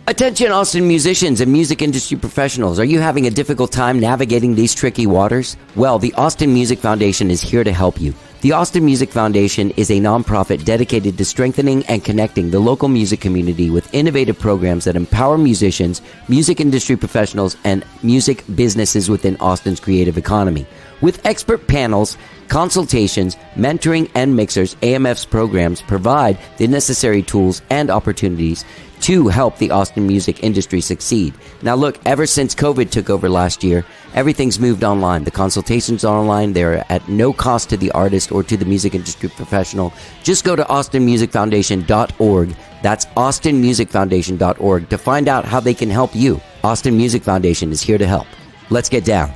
Attention Austin musicians and music industry professionals, are you having a difficult time navigating these tricky waters? Well, the Austin Music Foundation is here to help you. The Austin Music Foundation is a nonprofit dedicated to strengthening and connecting the local music community with innovative programs that empower musicians, music industry professionals, and music businesses within Austin's creative economy. With expert panels, consultations, mentoring, and mixers, AMF's programs provide the necessary tools and opportunities to help the Austin music industry succeed. Now look, ever since COVID took over last year, everything's moved online. The consultations are online. They're at no cost to the artist or to the music industry professional. Just go to austinmusicfoundation.org. That's austinmusicfoundation.org to find out how they can help you. Austin Music Foundation is here to help. Let's get down.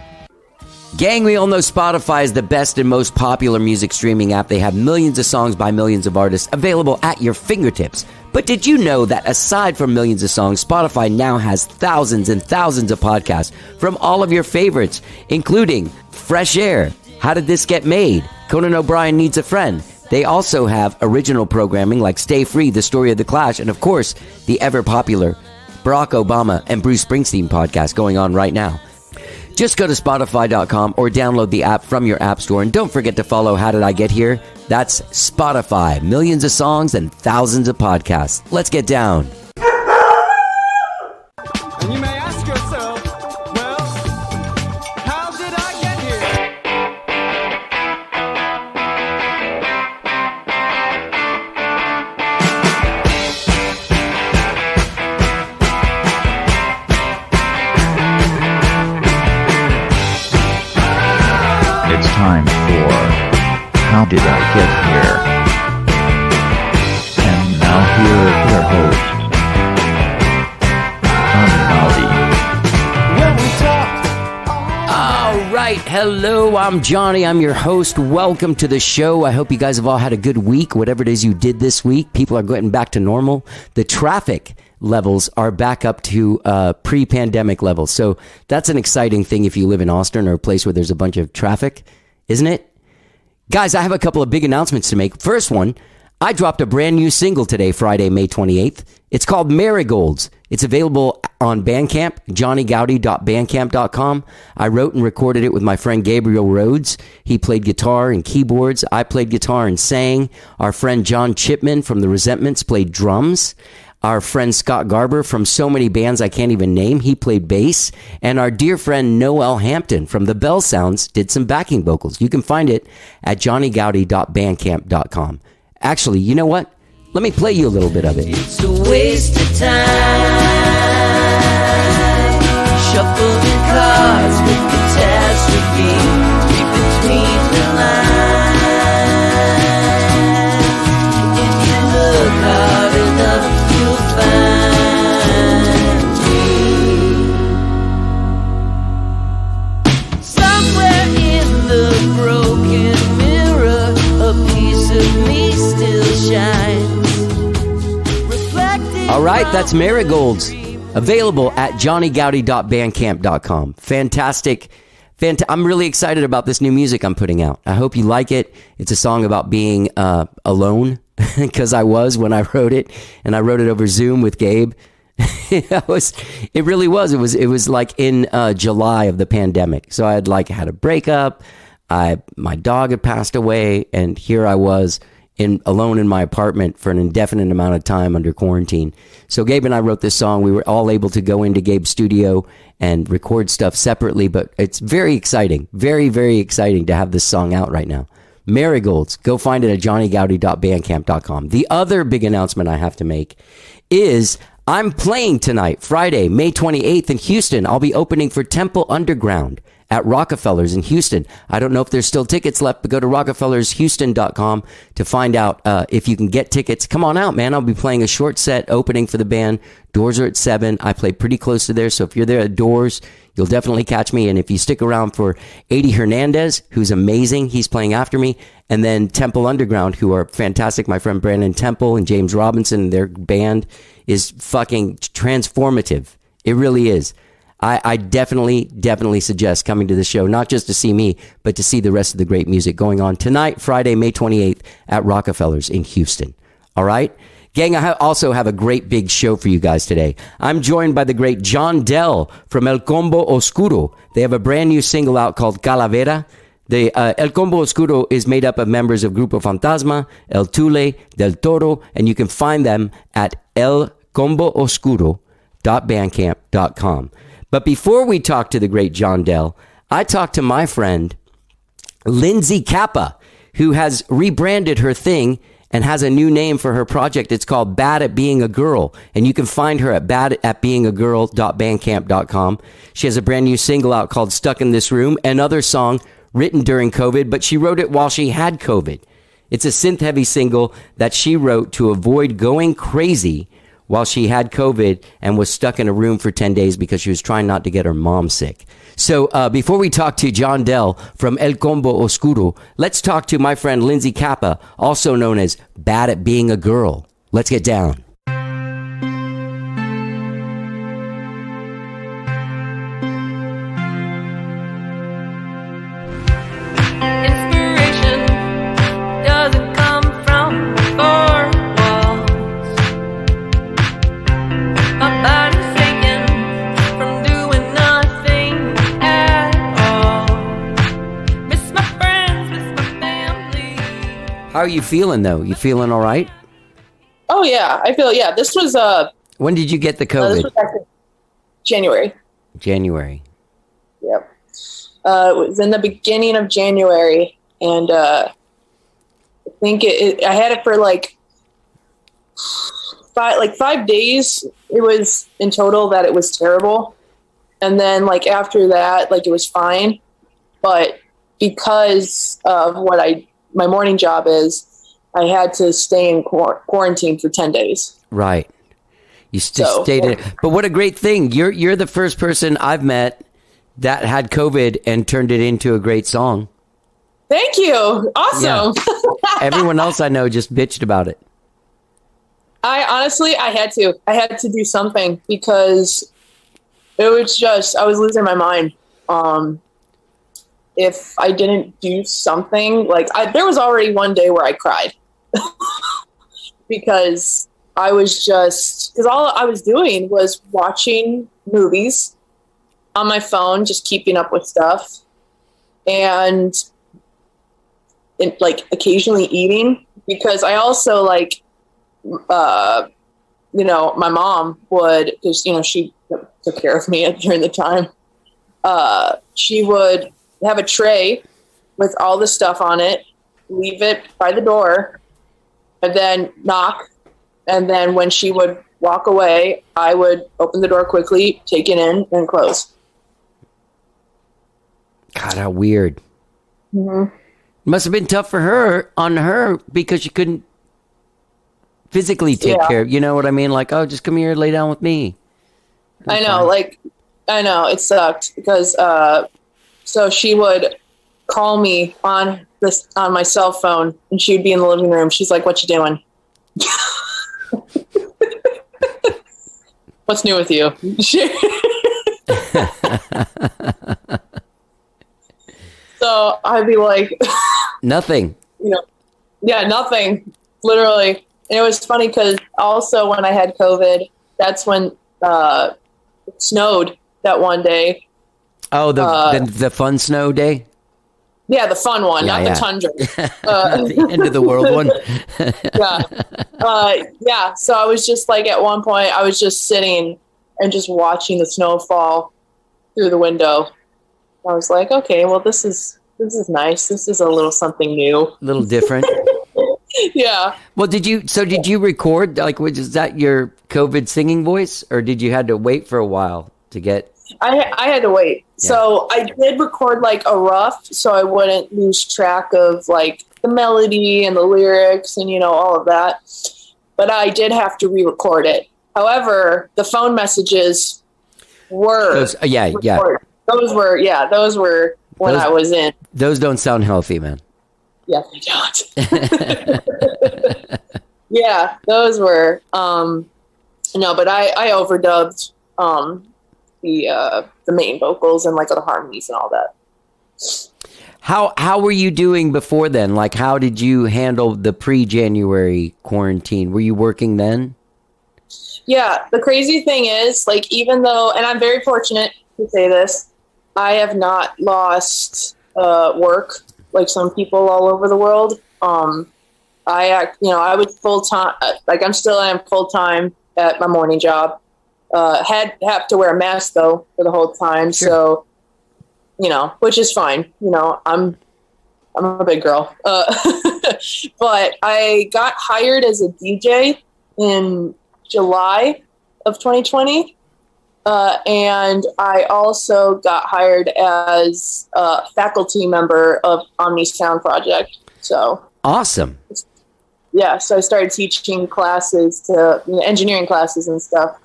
Gang, we all know Spotify is the best and most popular music streaming app. They have millions of songs by millions of artists available at your fingertips. But did you know that aside from millions of songs, Spotify now has thousands and thousands of podcasts from all of your favorites, including Fresh Air, How Did This Get Made, Conan O'Brien Needs a Friend. They also have original programming like Stay Free, The Story of the Clash, and of course, the ever-popular Barack Obama and Bruce Springsteen podcast going on right now. Just go to Spotify.com or download the app from your app store. And don't forget to follow How Did I Get Here? That's Spotify. Millions of songs and thousands of podcasts. Let's get down. And you may ask yourself, well, how did I get here? It's time for How Did I Get Here? And now here is your host, All right. Hello, I'm Johnny. I'm your host. Welcome to the show. I hope you guys have all had a good week, whatever it is you did this week. People are getting back to normal. The traffic levels are back up to pre-pandemic levels. So that's an exciting thing if you live in Austin or a place where there's a bunch of traffic, isn't it? Guys, I have a couple of big announcements to make. First one, I dropped a brand new single today, Friday, May 28th. It's called Marigolds. It's available on Bandcamp, johnnygowdy.bandcamp.com. I wrote and recorded it with my friend Gabriel Rhodes. He played guitar and keyboards. I played guitar and sang. Our friend John Chipman from The Resentments played drums. Our friend Scott Garber from so many bands I can't even name, he played bass. And our dear friend Noel Hampton from the Bell Sounds did some backing vocals. You can find it at johnnygowdy.bandcamp.com. Actually, you know what? Let me play you a little bit of it. It's a waste of time, shuffling cards with catastrophe, read between the lines. If you look hard enough, you'll find me. Somewhere in the broken mirror, a piece of me still shines. All right, that's Marigolds, available at johnnygowdy.bandcamp.com. Fantastic. I'm really excited about this new music I'm putting out. I hope you like it. It's a song about being alone, because I was when I wrote it, and I wrote it over Zoom with Gabe. It really was. It was like in July of the pandemic. So I had had a breakup. My dog had passed away, and here I was alone in my apartment for an indefinite amount of time under quarantine. So Gabe and I wrote this song. We were all able to go into Gabe's studio and record stuff separately, but it's very exciting, very, very exciting to have this song out right now. Marigolds, go find it at johnnygowdy.bandcamp.com. The other big announcement I have to make is I'm playing tonight, Friday, May 28th in Houston. I'll be opening for Temple Underground at Rockefeller's in Houston. I don't know if there's still tickets left, but go to rockefellershouston.com to find out if you can get tickets. Come on out, man. I'll be playing a short set opening for the band. Doors are at 7. I play pretty close to there, so if you're there at Doors, you'll definitely catch me. And if you stick around for Eddie Hernandez, who's amazing, he's playing after me, and then Temple Underground, who are fantastic. My friend Brandon Temple and James Robinson, their band is fucking transformative. It really is. I definitely suggest coming to the show, not just to see me, but to see the rest of the great music going on tonight, Friday, May 28th at Rockefeller's in Houston. All right? Gang, I also have a great big show for you guys today. I'm joined by the great John Dell from El Combo Oscuro. They have a brand new single out called Calavera. El Combo Oscuro is made up of members of Grupo Fantasma, El Tule, Del Toro, and you can find them at elcombooscuro.bandcamp.com. But before we talk to the great John Dell, I talked to my friend Lindsey Kappa, who has rebranded her thing and has a new name for her project. It's called Bad at Being a Girl, and you can find her at badatbeingagirl.bandcamp.com. She has a brand new single out called Stuck in This Room, another song written during COVID, but she wrote it while she had COVID. It's a synth-heavy single that she wrote to avoid going crazy while she had COVID and was stuck in a room for 10 days because she was trying not to get her mom sick. So before we talk to John Dell from El Combo Oscuro, let's talk to my friend Lindsey Kappa, also known as Bad at Being a Girl. Let's get down. Inspiration doesn't come from four walls. My body's aching from doing nothing at all. Miss my friends, miss my family. How are you feeling, though? You feeling all right? Oh yeah, I feel this was When did you get the this COVID? was back in January. January. Yep. It was in the beginning of January, and I think I had it for like 5 days. It was in total that it was terrible, and then like after that, like it was fine, but because of what my morning job is, I had to stay in quarantine for 10 days. Right. You stayed in. But what a great thing. You're the first person I've met that had COVID and turned it into a great song. Thank you. Awesome. Yeah. Everyone else I know just bitched about it. I had to do something because it was just, I was losing my mind. If I didn't do something, there was already one day where I cried because all I was doing was watching movies on my phone, just keeping up with stuff, and occasionally eating, because I also my mom would, because she took care of me during the time. She would have a tray with all the stuff on it, leave it by the door, and then knock. And then when she would walk away, I would open the door quickly, take it in, and close. God, how weird. Mm-hmm. Must have been tough for her because she couldn't physically take care of, you know what I mean? Like, oh, just come here, lay down with me. I know, it sucked because, so she would call me on my cell phone, and she'd be in the living room. She's like, "What you doing? What's new with you?" So I'd be like, nothing. Nothing, literally. And it was funny because also when I had COVID, that's when it snowed that one day. Oh, the fun snow day? Yeah, the fun one, not the tundra. The end of the world one. Yeah. So I was just at one point, I was just sitting and just watching the snow fall through the window. I was like, okay, well, this is nice. This is a little something new. A little different. Yeah. Well, did you record, is that your COVID singing voice, or did you had to wait for a while to get? I had to wait. Yeah. So I did record a rough, so I wouldn't lose track of the melody and the lyrics and, all of that. But I did have to re-record it. However, the phone messages were recorded. Those were when I was in. Those don't sound healthy, man. Yeah, they don't. Yeah, those were. No, but I overdubbed the main vocals and the harmonies and all that. How were you doing before then? Like, how did you handle the pre-January quarantine? Were you working then? Yeah, the crazy thing is, like, even though, and I'm very fortunate to say this, I have not lost work like some people all over the world. I was full time, like I am full time at my morning job. Have to wear a mask though for the whole time, Sure. so which is fine. I'm a big girl, but I got hired as a DJ in July of 2020. And I also got hired as a faculty member of Omni Sound Project. So Awesome. yeah, so I started teaching classes to engineering classes and stuff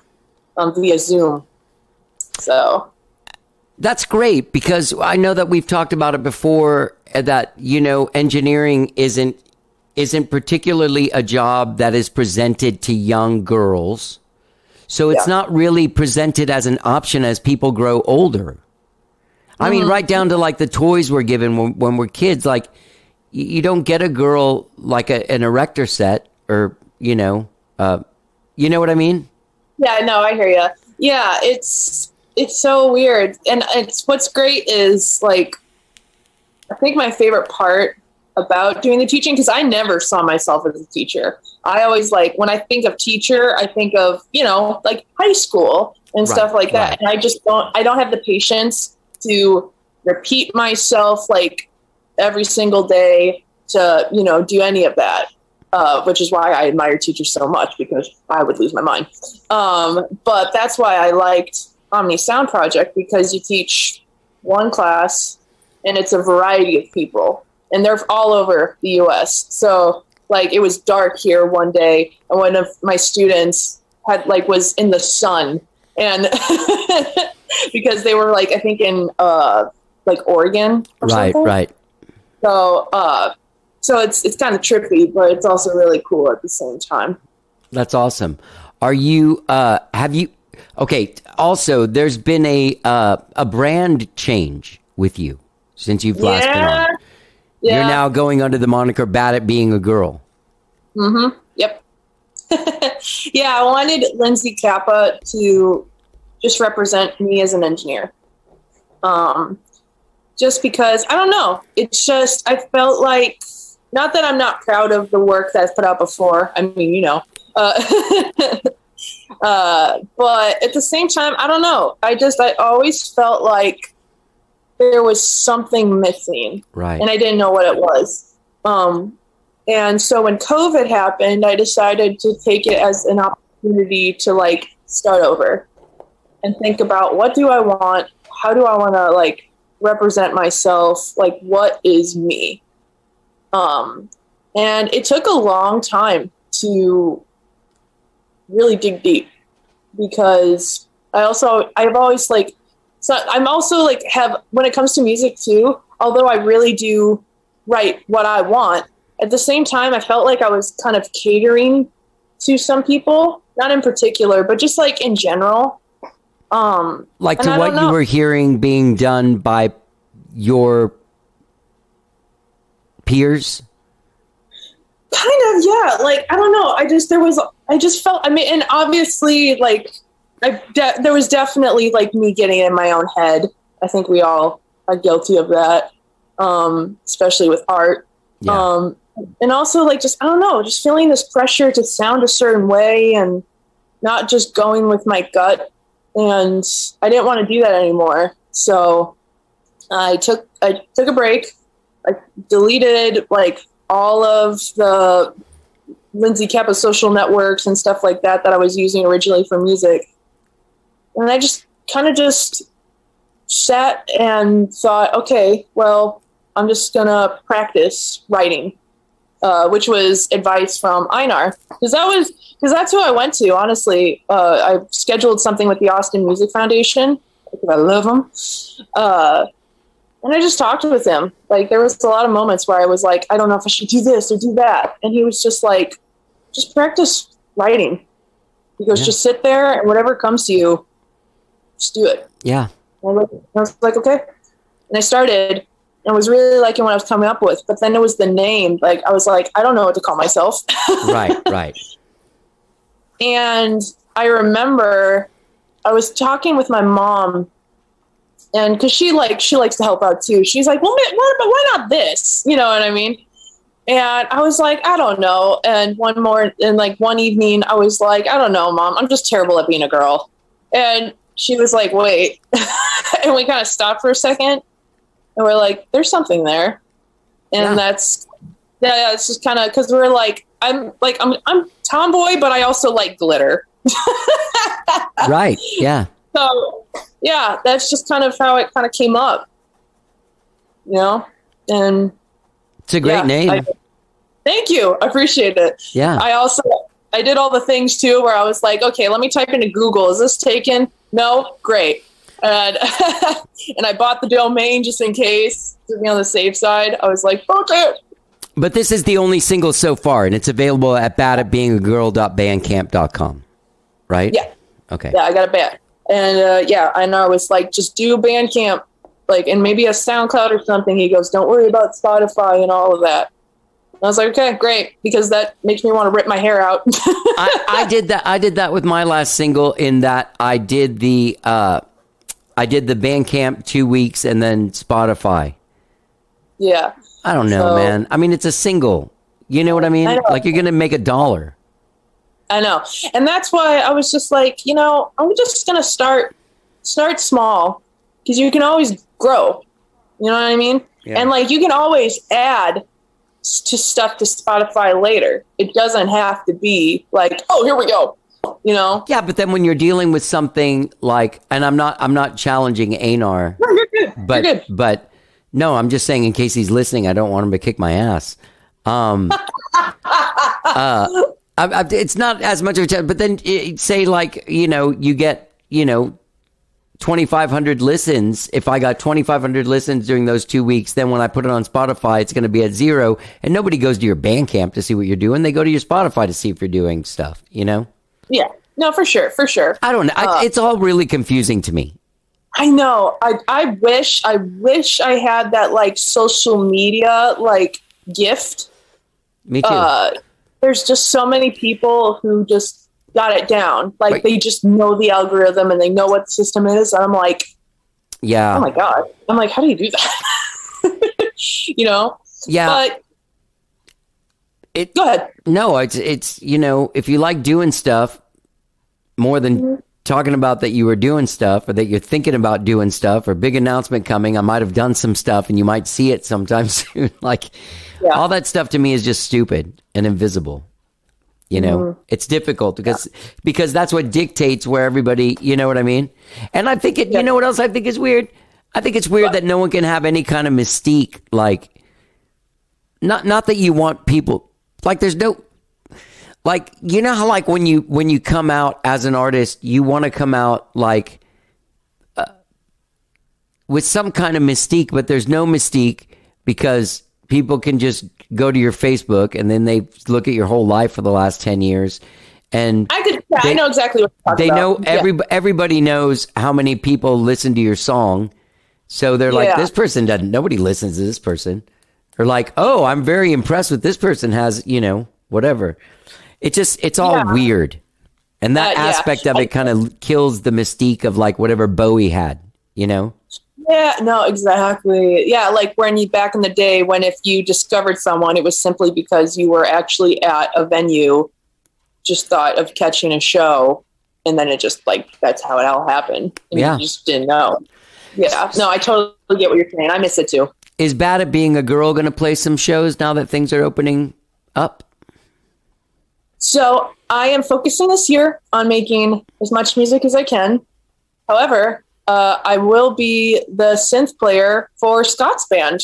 via Zoom. So That's great, because I know that we've talked about it before, that, engineering isn't particularly a job that is presented to young girls. So it's not really presented as an option as people grow older. I mean, right down to like the toys we're given when we're kids. Like, you don't get a girl like an erector set, or you know what I mean? yeah, no, I hear you. Yeah, it's so weird, and what's great is, like, I think my favorite part about doing the teaching, because I never saw myself as a teacher. I always, like, when I think of teacher, I think of, like high school and stuff like that. And I don't have the patience to repeat myself, like, every single day to, do any of that. Which is why I admire teachers so much, because I would lose my mind. But that's why I liked Omni Sound Project, because you teach one class and it's a variety of people, and they're all over the US. So, like, it was dark here one day, and one of my students was in the sun, and because they were, like, I think in Oregon or something. Right. So so it's kind of trippy, but it's also really cool at the same time. That's awesome. Are you okay, also there's been a brand change with you since you've last been on. Yeah. You're now going under the moniker Bad at Being a Girl. Mm-hmm. Yep. Yeah, I wanted Lindsey Kappa to just represent me as an engineer. Just because, I don't know, it's just, I felt like, not that I'm not proud of the work that I've put out before. I mean, but at the same time, I don't know. I always felt like there was something missing. Right. And I didn't know what it was. And so when COVID happened, I decided to take it as an opportunity to, like, start over and think about, what do I want? How do I want to, like, represent myself? Like, what is me? And it took a long time to really dig deep, because I've always, like, so I'm also, like, when it comes to music too, although I really do write what I want, at the same time, I felt like I was kind of catering to some people, not in particular, but just, like, in general. Like, to what you were hearing being done by your peers? Kind of, yeah. Like, I don't know. I just felt, I mean, and obviously, like, there was definitely, like, me getting in my own head. I think we all are guilty of that, especially with art. Yeah. And also, like, just, I don't know, just feeling this pressure to sound a certain way and not just going with my gut. And I didn't want to do that anymore. So I took a break. I deleted, like, all of the Lindsey Kappa social networks and stuff like that I was using originally for music. And I just kind of just sat and thought, okay, well, I'm just going to practice writing, which was advice from Einar. Because that's who I went to, honestly. I scheduled something with the Austin Music Foundation, because I love them. And I just talked with him. Like, there was a lot of moments where I was like, I don't know if I should do this or do that. And he was just like, just practice writing. He goes, just sit there, and whatever comes to you, just do it. Yeah. And I was like, okay. And I started, I was really liking what I was coming up with. But then it was the name. Like, I was like, I don't know what to call myself. Right. And I remember I was talking with my mom, and because she likes to help out too. She's like, well, why not this? You know what I mean? And I was like, I don't know. And one evening, I was like, I don't know, Mom. I'm just terrible at being a girl. And she was like, wait. And we kind of stopped for a second. And we're like, there's something there. And it's just kind of, because we're like, I'm tomboy, but I also like glitter. Right. Yeah. So yeah, that's just kind of how it kind of came up, you know? And it's a great name. Thank you. I appreciate it. Yeah. I did all the things too, where I was like, okay, let me type into Google. Is this taken? No? Great. And and I bought the domain just in case to be on the safe side. I was like, okay. But this is the only single so far, and it's available at badatbeingagirl.bandcamp.com, right? Yeah. Okay. Yeah, I got a band. And I know I was like, just do Bandcamp, like, and maybe a SoundCloud or something. He goes, don't worry about Spotify and all of that. And I was like, okay, great, because that makes me want to rip my hair out. I did that. I did that with my last single, in that I did the Bandcamp 2 weeks and then Spotify. Yeah. I don't know, man. I mean, it's a single. You know what I mean? Like, you're going to make $1. I know. And that's why I was just like, you know, I'm just going to start small, because you can always grow. You know what I mean? Yeah. And like, you can always add to stuff to Spotify later. It doesn't have to be like, oh, here we go. You know? Yeah, but then when you're dealing with something like, and I'm not challenging Anar. No, you're good. But no, I'm just saying, in case he's listening, I don't want him to kick my ass. It's not as much of a challenge, but then say, like, you know, you get, 2,500 listens. If I got 2,500 listens during those 2 weeks, then when I put it on Spotify, it's going to be at 0. And nobody goes to your Bandcamp to see what you're doing. They go to your Spotify to see if you're doing stuff, you know? Yeah, no, for sure. I don't know. It's all really confusing to me. I know. I wish I had that, like, social media, like, gift. Me too. There's just so many people who just got it down. Like, they just know the algorithm and they know what the system is. And I'm like, yeah. Oh my God. I'm like, how do you do that? You know? Yeah. But go ahead. No, it's if you like doing stuff more than talking about that you were doing stuff, or that you're thinking about doing stuff, or big announcement coming, I might have done some stuff and you might see it sometime soon. Like, all that stuff to me is just stupid and invisible. You know, it's difficult because that's what dictates where everybody, you know what I mean? And I think you know what else I think is weird? I think it's weird that no one can have any kind of mystique. Like, not that you want people, like, there's no, like, you know how, like, when you come out as an artist, you want to come out like with some kind of mystique, but there's no mystique because people can just go to your Facebook and then they look at your whole life for the last 10 years. And I know exactly what you're talking about. They know everybody knows how many people listen to your song. So they're like, this person doesn't, nobody listens to this person. Or like, oh, I'm very impressed with this person has, whatever. It's all weird. And that aspect of it kind of kills the mystique of, like, whatever Bowie had, Yeah, no, exactly. Yeah, like when back in the day, when if you discovered someone, it was simply because you were actually at a venue, just thought of catching a show, and then it just, like, that's how it all happened. And you just didn't know. Yeah, no, I totally get what you're saying. I miss it too. Is Bad at Being a Girl going to play some shows now that things are opening up? So I am focusing this year on making as much music as I can. However, I will be the synth player for Scott's band.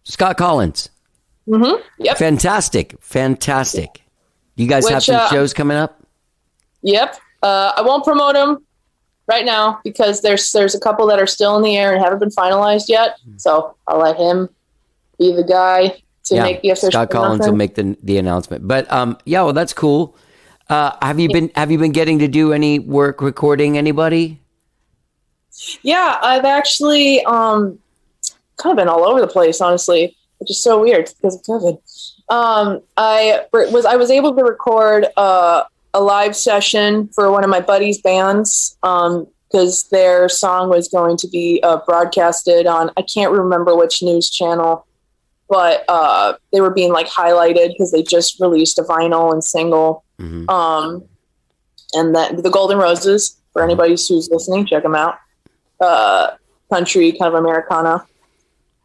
Scott Collins. Mm-hmm. Yep. Fantastic. You guys have some shows coming up? Yep. I won't promote them right now because there's a couple that are still in the air and haven't been finalized yet. So I'll let him be the guy to make the official Scott Collins will make the announcement. But well, that's cool. Have you been getting to do any work recording anybody? Yeah, I've actually, a kind of been all over the place, honestly, which is so weird because of COVID. I was able to record a live session for one of my buddies' bands because their song was going to be broadcasted on, I can't remember which news channel, but they were being like highlighted because they just released a vinyl and single. Mm-hmm. And that the Golden Roses, for anybody who's listening, check them out. Country, kind of Americana.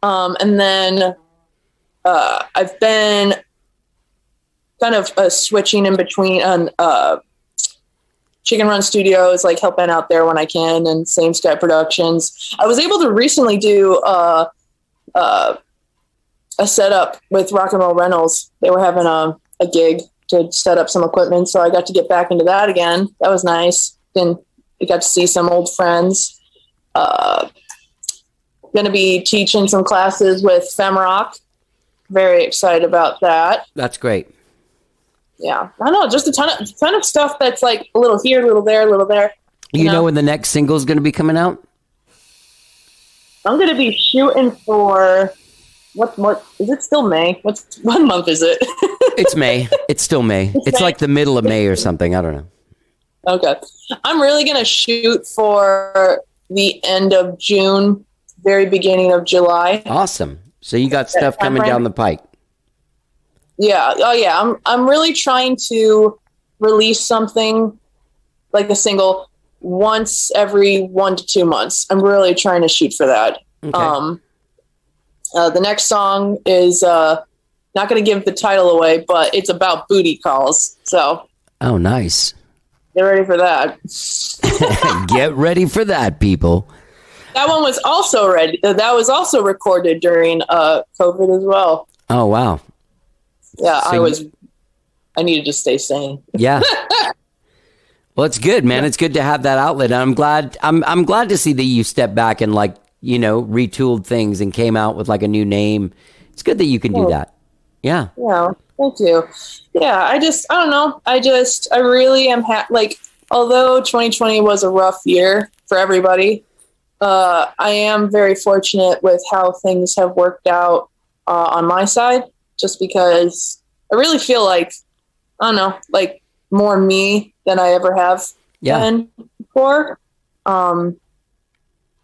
And then I've been kind of switching in between on Chicken Run Studios, like helping out there when I can, and Same Sky Productions. I was able to recently do a setup with Rock and Roll Rentals. They were having a gig to set up some equipment, so I got to get back into that again. That was nice. And I got to see some old friends. Going to be teaching some classes with FemRock. Very excited about that. That's great. Yeah, I know, just a ton of stuff that's like a little here, a little there, a little there. You know when the next single is going to be coming out? I'm going to be shooting for what is it? Still May? What month is it? It's May. It's still May. It's like the middle of May or something. I don't know. Okay, I'm really going to shoot for the end of June, very beginning of July. Awesome. So you got stuff coming down the pike. Yeah. Oh yeah. I'm really trying to release something like a single once every 1 to 2 months. I'm really trying to shoot for that. Okay. The next song is not going to give the title away, but it's about booty calls. So. Oh, nice. Get ready for that. Get ready for that, people. That one was also that was also recorded during COVID as well. Oh wow! Yeah, so I needed to stay sane. Yeah. Well, it's good, man. It's good to have that outlet. I'm glad. I'm glad to see that you stepped back and retooled things and came out with like a new name. It's good that you can do that. Yeah. Yeah. Thank you. Yeah. I don't know. I really am although 2020 was a rough year for everybody. I am very fortunate with how things have worked out on my side, just because I really feel like, I don't know, like more me than I ever have been before. And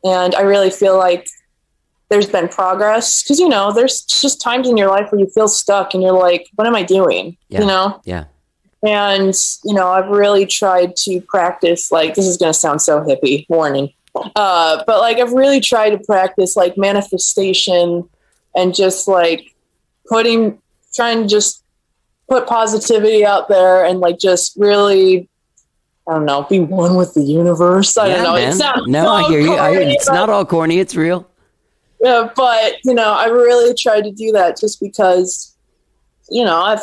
I really feel like there's been progress because, there's just times in your life where you feel stuck and you're like, what am I doing? Yeah. And, I've really tried to practice, this is going to sound so hippie, warning. But I've really tried to practice manifestation and just trying to just put positivity out there and just really, I don't know, be one with the universe. I don't know. Man. It sounds I hear you. It's not all corny. It's real. Yeah, but I really tried to do that just because, I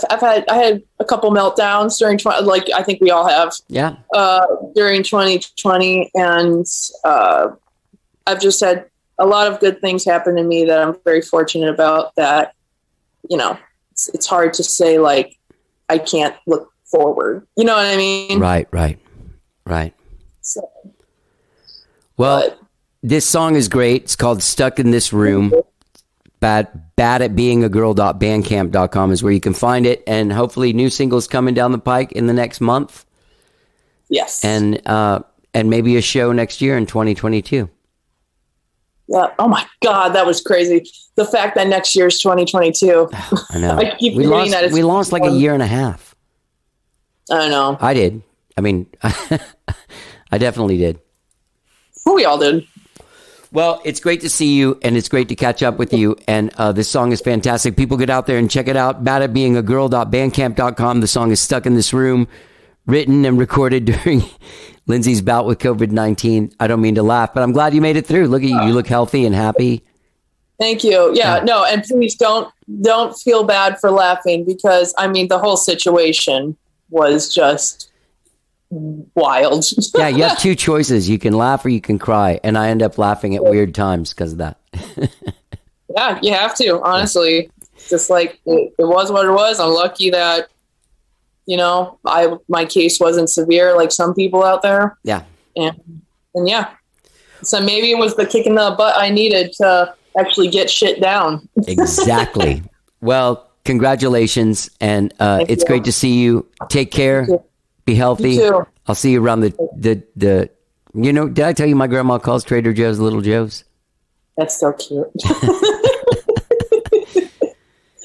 had a couple meltdowns during I think we all have. Yeah. During 2020, and I've just had a lot of good things happen to me that I'm very fortunate about. That it's hard to say I can't look forward. You know what I mean? Right. So, well, this song is great. It's called "Stuck in This Room." Bad at being a girl.bandcamp.com is where you can find it, and hopefully new singles coming down the pike in the next month. Yes. And maybe a show next year in 2022. Yeah. Oh my God, that was crazy. The fact that next year is 2022. I know. I keep reading that. We lost like a year and a half. I know. I did. I mean, I definitely did. We all did. Well, it's great to see you, and it's great to catch up with you. And this song is fantastic. People get out there and check it out. Bad at being a girl.bandcamp.com. The song is Stuck in This Room, written and recorded during Lindsey's bout with COVID-19. I don't mean to laugh, but I'm glad you made it through. Look at you. You look healthy and happy. Thank you. Yeah, no, and please don't feel bad for laughing because, the whole situation was just wild. Yeah, you have two choices. You can laugh or you can cry. And I end up laughing at weird times because of that. Yeah, you have to, honestly. Just it was what it was. I'm lucky that, my case wasn't severe like some people out there. Yeah. And yeah. So maybe it was the kick in the butt I needed to actually get shit down. Exactly. Well, congratulations, and it's great to see you. Take care. Be healthy. You too. I'll see you around the. You know, did I tell you my grandma calls Trader Joe's Little Joe's? That's so cute.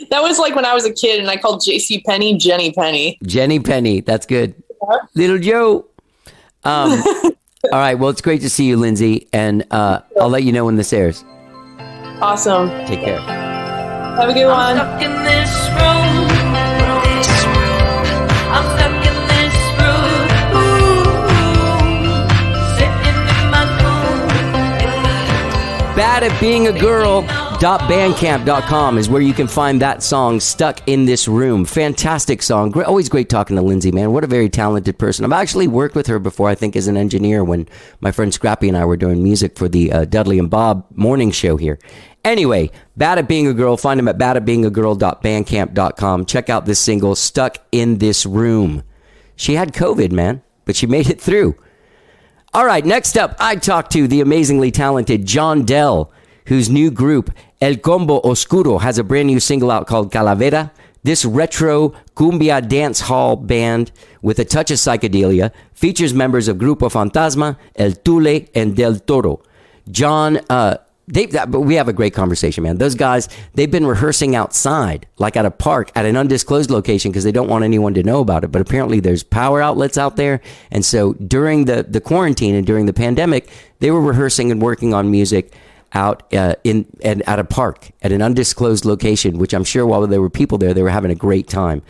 That was like when I was a kid and I called J.C. Penney Jenny Penny. Jenny Penny. That's good. Little Joe. All right. Well, it's great to see you, Lindsey, and I'll let you know when this airs. Awesome. Take care. Have a good one. Stuck in this room. I'm stuck in this room. Sitting in my room. Bad at Being a Girl.bandcamp.com is where you can find that song, Stuck in This Room. Fantastic song. Always great talking to Lindsey, man. What a very talented person. I've actually worked with her before, I think, as an engineer when my friend Scrappy and I were doing music for the Dudley and Bob morning show here. Anyway, Bad at Being a Girl. Find him at badatbeingagirl.bandcamp.com. Check out this single, Stuck in This Room. She had COVID, man, but she made it through. All right, next up, I talked to the amazingly talented John Dell, whose new group, El Combo Oscuro, has a brand new single out called Calavera. This retro-Cumbia dancehall band with a touch of psychedelia features members of Grupo Fantasma El Tule and Del Toro. John, we have a great conversation, man. Those guys, they've been rehearsing outside, like at a park, at an undisclosed location, because they don't want anyone to know about it. But apparently there's power outlets out there. And so during the quarantine and during the pandemic, they were rehearsing and working on music out at a park at an undisclosed location, which I'm sure while there were people there, they were having a great time.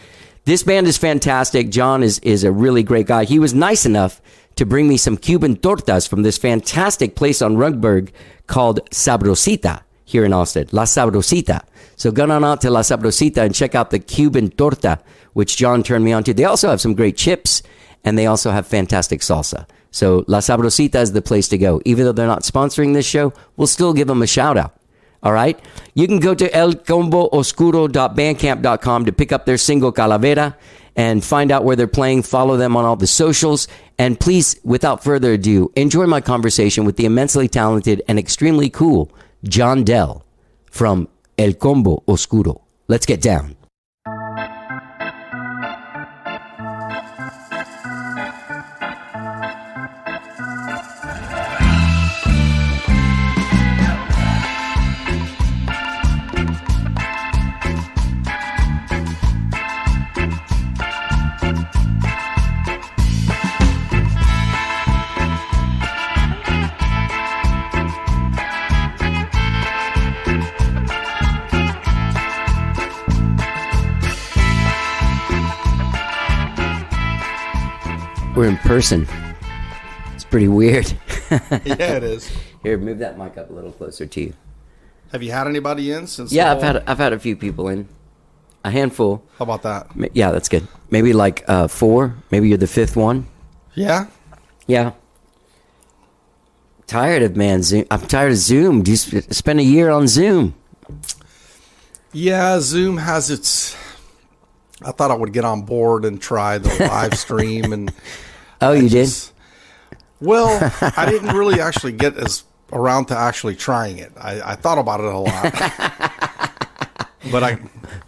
This band is fantastic. John is a really great guy. He was nice enough to bring me some Cuban tortas from this fantastic place on Rugburg called Sabrosita here in Austin. La Sabrosita. So go on out to La Sabrosita and check out the Cuban torta, which John turned me on to. They also have some great chips, and they also have fantastic salsa. So La Sabrosita is the place to go. Even though they're not sponsoring this show, we'll still give them a shout out. All right? You can go to elcombooscuro.bandcamp.com to pick up their single Calavera and find out where they're playing. Follow them on all the socials. And please, without further ado, enjoy my conversation with the immensely talented and extremely cool John Dell from El Combo Oscuro. Let's get down. We're in person. It's pretty weird. Yeah, it is. Here, move that mic up a little closer to you. Have you had anybody in since? Yeah, I've had a few people in, a handful. How about that? Yeah, that's good. Maybe like 4. Maybe you're the 5th one. Yeah. Yeah. Tired of Zoom. I'm tired of Zoom. You spend a year on Zoom. Yeah, Zoom has its. I thought I would get on board and try the live stream and. Oh, you did? Well, I didn't really actually get around to actually trying it. I thought about it a lot,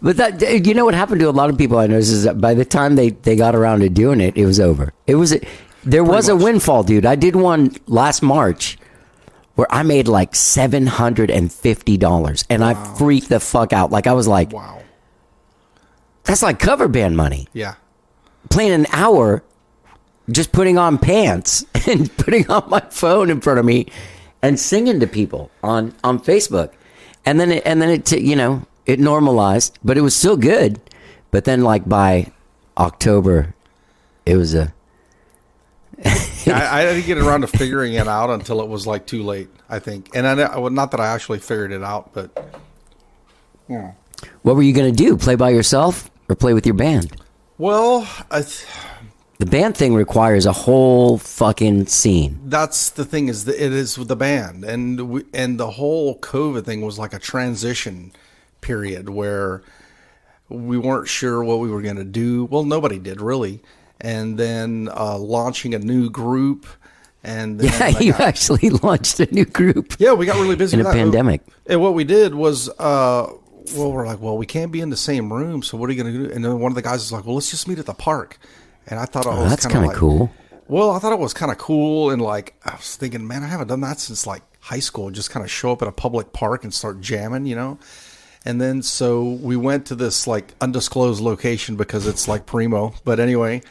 But that, you know what happened to a lot of people I noticed is that by the time they got around to doing it, it was over. There was a windfall, dude. I did one last March where I made like $750, and I freaked the fuck out. Like I was like, wow, that's like cover band money. Yeah, playing an hour. Just putting on pants and putting on my phone in front of me and singing to people on Facebook. And then it normalized, but it was still good. But then like by October, it was I didn't get around to figuring it out until it was like too late, I think. And not that I actually figured it out, but yeah. What were you going to do? Play by yourself or play with your band? Well, the band thing requires a whole fucking scene. That's the thing it is with the band, and the whole COVID thing was like a transition period where we weren't sure what we were going to do. Well, nobody did really. And then launching a new group And then Yeah, you actually launched a new group. Yeah, we got really busy in a with that. pandemic. And what we did was, we're like, well, we can't be in the same room, so what are you going to do? And then one of the guys was like, well, let's just meet at the park. And I thought, That's kind of cool. Well, I thought it was kind of cool, and like I was thinking, man, I haven't done that since like high school. Just kind of show up at a public park and start jamming, you know. And then so we went to this like undisclosed location because it's like primo. But anyway,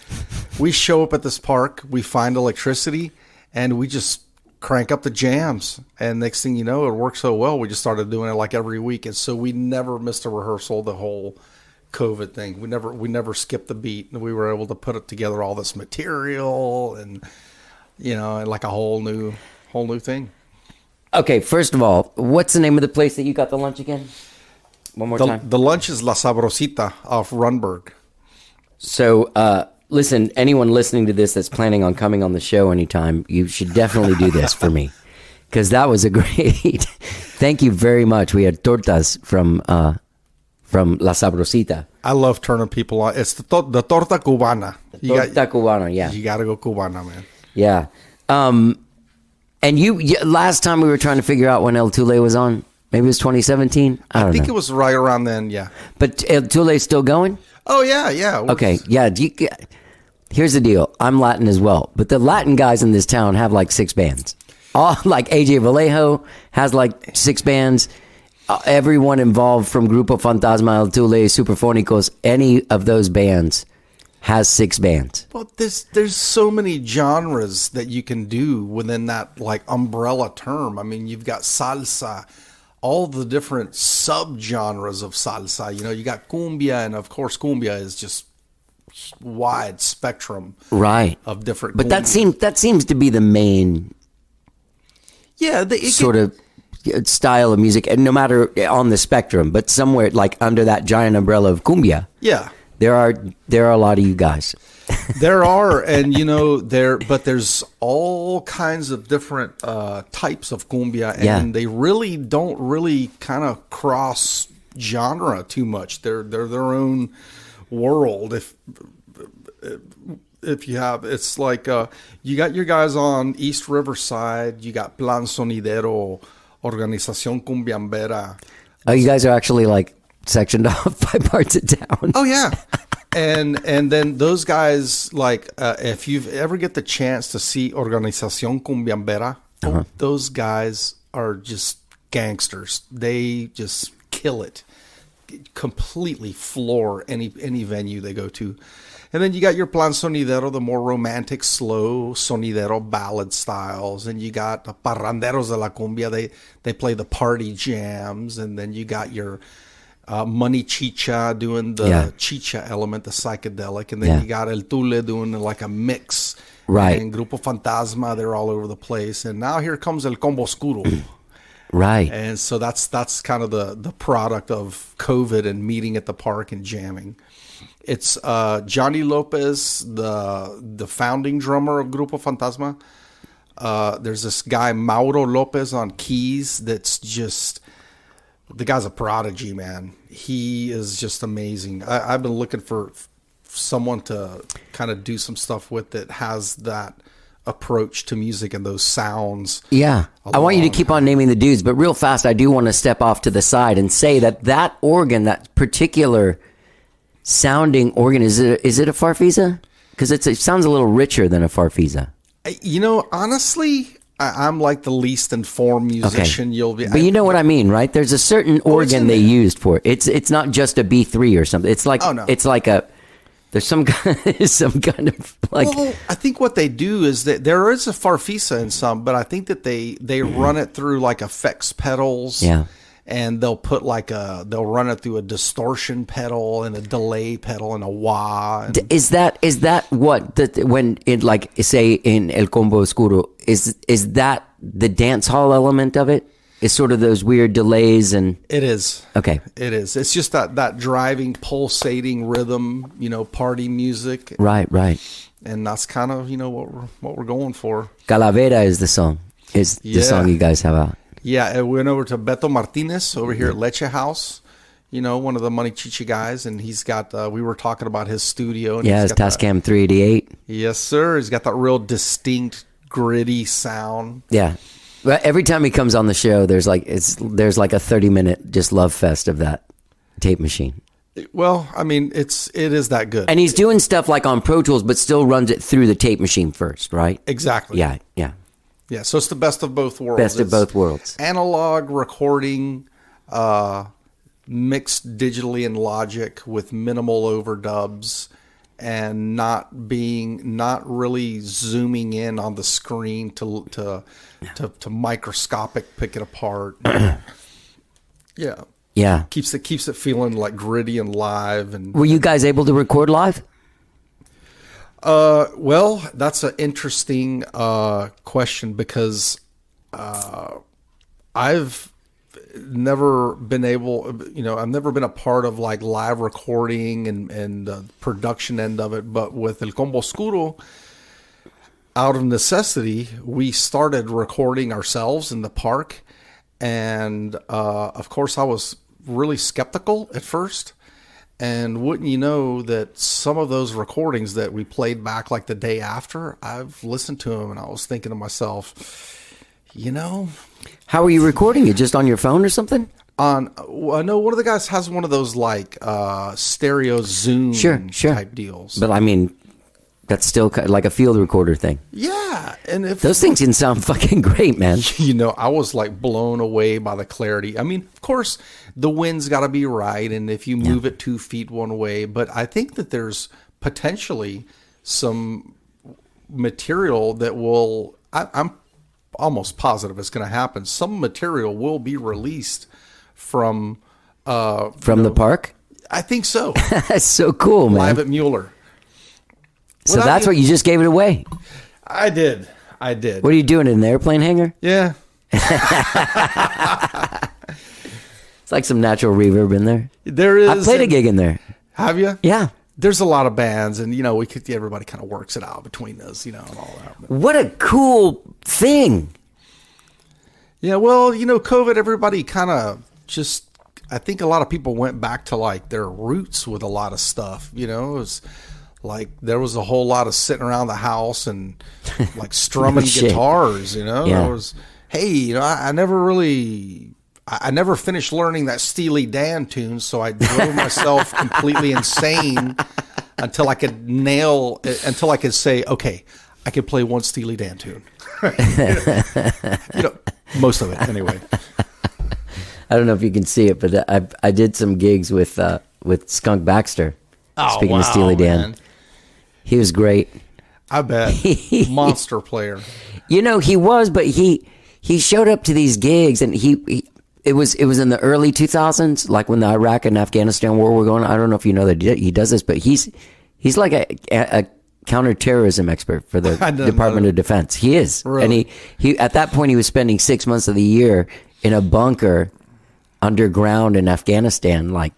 we show up at this park, we find electricity, and we just crank up the jams. And next thing you know, it worked so well, we just started doing it like every week. And so we never missed a rehearsal the whole COVID thing. We never skipped the beat, and we were able to put it together, all this material, and you know, and like a whole new thing. Okay, first of all, what's the name of the place that you got the lunch again? One more time. The lunch is La Sabrosita off Runberg. So, listen, anyone listening to this that's planning on coming on the show anytime, you should definitely do this for me, because that was a great. Thank you very much. We had tortas from La Sabrosita. I love turning people on. It's the torta cubana. Torta cubana, yeah. You got to go cubana, man. Yeah. And you last time we were trying to figure out when El Tule was on. Maybe it was 2017. I think it was right around then, yeah. But El Tule is still going? Oh, yeah. Okay, yeah. Here's the deal. I'm Latin as well. But the Latin guys in this town have like 6 bands. All like AJ Vallejo has like 6 bands. Everyone involved from Grupo Fantasma El Tule, Superfonicos, any of those bands has 6 bands. Well, there's so many genres that you can do within that like umbrella term. I mean, you've got salsa, all the different subgenres of salsa. You know, you got cumbia, and of course, cumbia is just wide spectrum, right, of different. But cumbia. that seems to be the main, sort of style of music, and no matter on the spectrum, but somewhere like under that giant umbrella of cumbia. Yeah, there are a lot of you guys. There are, and you know, but there's all kinds of different types of cumbia, and they really don't kind of cross genre too much. They're their own world. If you have, it's like you got your guys on East Riverside, you got Plan Sonidero, Organización Cumbiambera. Oh, you guys are actually like sectioned off by parts of town. Oh yeah. And then those guys, like, if you ever get the chance to see Organización Cumbiambera, those guys are just gangsters. They just kill it, completely floor any venue they go to. And then you got your Plan Sonidero, the more romantic, slow sonidero ballad styles. And you got the Parranderos de la Cumbia. They play the party jams. And then you got your Money Chicha doing the chicha element, the psychedelic, and then you got El Tule doing like a mix. Right. And Grupo Fantasma, they're all over the place. And now here comes El Combo Oscuro. Right. And so that's kind of the product of COVID and meeting at the park and jamming. It's Johnny Lopez, the founding drummer of Grupo Fantasma. There's this guy, Mauro Lopez, on keys that's just... The guy's a prodigy, man. He is just amazing. I've been looking for someone to kind of do some stuff with that has that approach to music and those sounds. Yeah. I want you to keep on naming the dudes, but real fast, I do want to step off to the side and say that organ, that particular sounding organ, is it a farfisa? Because it sounds a little richer than a farfisa. You know, honestly... I'm like the least informed musician you'll be. But you know what I mean, right? There's a certain organ they used for it. It's not just a B3 or something. It's like it's like there's some kind of like. Well, I think what they do is that there is a farfisa in some, but I think that they run it through like effects pedals. Yeah. And they'll put they'll run it through a distortion pedal and a delay pedal and a wah. And is that what when it like say in El Combo Oscuro is that the dance hall element of it? Is sort of those weird delays and it is. Okay. It is. It's just that driving, pulsating rhythm, you know, party music. Right. And that's kind of, you know, what we're going for. Calavera is the song. Is the song you guys have out. Yeah, we went over to Beto Martinez over here at Leche House, you know, one of the Money Chichi guys, and he's got, we were talking about his studio. And his Tascam 388. Yes, sir. He's got that real distinct gritty sound. Yeah. But every time he comes on the show, there's like a 30-minute just love fest of that tape machine. Well, I mean, it is that good. And he's doing stuff like on Pro Tools, but still runs it through the tape machine first, right? Exactly. Yeah. Yeah, so it's the best of both worlds. Best of both worlds. Analog recording, mixed digitally in Logic with minimal overdubs, and not really zooming in on the screen to microscopic pick it apart. Yeah. Yeah. Keeps it feeling like gritty and live. And were you guys able to record live? well, that's an interesting question because I've never been I've never been a part of like live recording and the production end of it, but with El Combo Oscuro, out of necessity, we started recording ourselves in the park. And of course, I was really skeptical at first. And wouldn't you know that some of those recordings that we played back like the day after, I've listened to them and I was thinking to myself, how are you recording it? Just on your phone or something? no, one of the guys has one of those like stereo Zoom Sure. type deals. But I mean, that's still like a field recorder thing. Yeah, and if Those things can sound fucking great, man. I was like blown away by the clarity. I mean, of course, the wind's got to be right, and if you move it 2 feet one way, but I think that there's potentially some material that will. I'm almost positive it's going to happen. Some material will be released from the park. I think so. That's so cool, man. Live at Mueller. So that's what you just gave it away. I did. What are you doing in an airplane hangar? Yeah. It's like some natural reverb in there. There is. I played a gig in there. Have you? Yeah. There's a lot of bands, and everybody kind of works it out between us, and all that. But, What a cool thing. yeah, well, COVID, everybody kind of just. I think a lot of people went back to like their roots with a lot of stuff. It was like there was a whole lot of sitting around the house and like strumming shit. guitars. Yeah. There was, I never finished learning that Steely Dan tune, so I drove myself completely insane until I could say, okay, I could play one Steely Dan tune. Most of it anyway. I don't know if you can see it, but I did some gigs with Skunk Baxter. Speaking of Steely Dan, man. He was great. I bet. Monster player. He was, but he showed up to these gigs, and it was in the early 2000s, like when the Iraq and Afghanistan war were going. I don't know if you know that he does this, but he's like a counterterrorism expert for the Department of Defense. He is, really? And he at that point he was spending 6 months of the year in a bunker underground in Afghanistan, like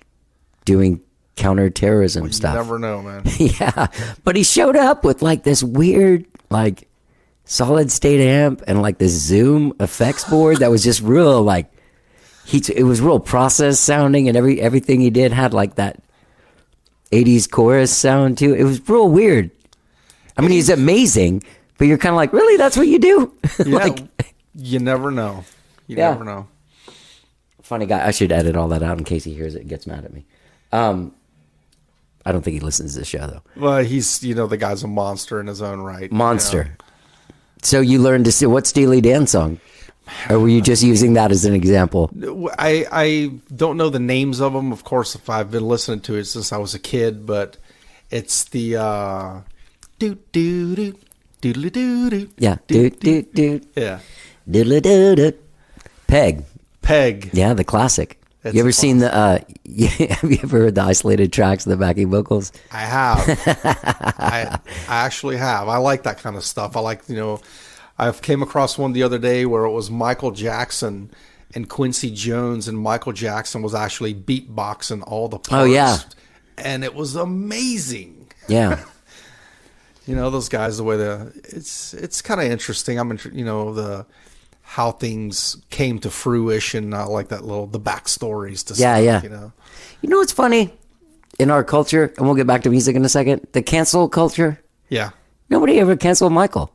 doing counterterrorism stuff. You never know, man. Yeah, but he showed up with like this weird like solid state amp and like this Zoom effects board that was just real like it was real process sounding, and everything he did had like that 80s chorus sound too. It was real weird. I mean, he's amazing, but you're kind of like, really, that's what you do? Yeah, you never know. You never know. Funny guy. I should edit all that out in case he hears it and gets mad at me. I don't think he listens to the show though. Well, he's the guy's a monster in his own right. Monster. So you learned to see what Steely Dan song, or were you just using that as an example? I don't know the names of them. Of course, if I've been listening to it since I was a kid, but it's the do do do do do do. Yeah. Do. Yeah. Do. Peg. Yeah, the classic. It's you ever seen the have you ever heard the isolated tracks of the backing vocals? I have. I actually have. I like that kind of stuff. I like, I've came across one the other day where it was Michael Jackson and Quincy Jones, and Michael Jackson was actually beatboxing all the parts. Oh, yeah. And it was amazing. Yeah. Those guys, the way it's kind of interesting. How things came to fruition, like that the backstories to stuff. Yeah. You know what's funny in our culture, and we'll get back to music in a second, the cancel culture. Yeah. Nobody ever canceled Michael.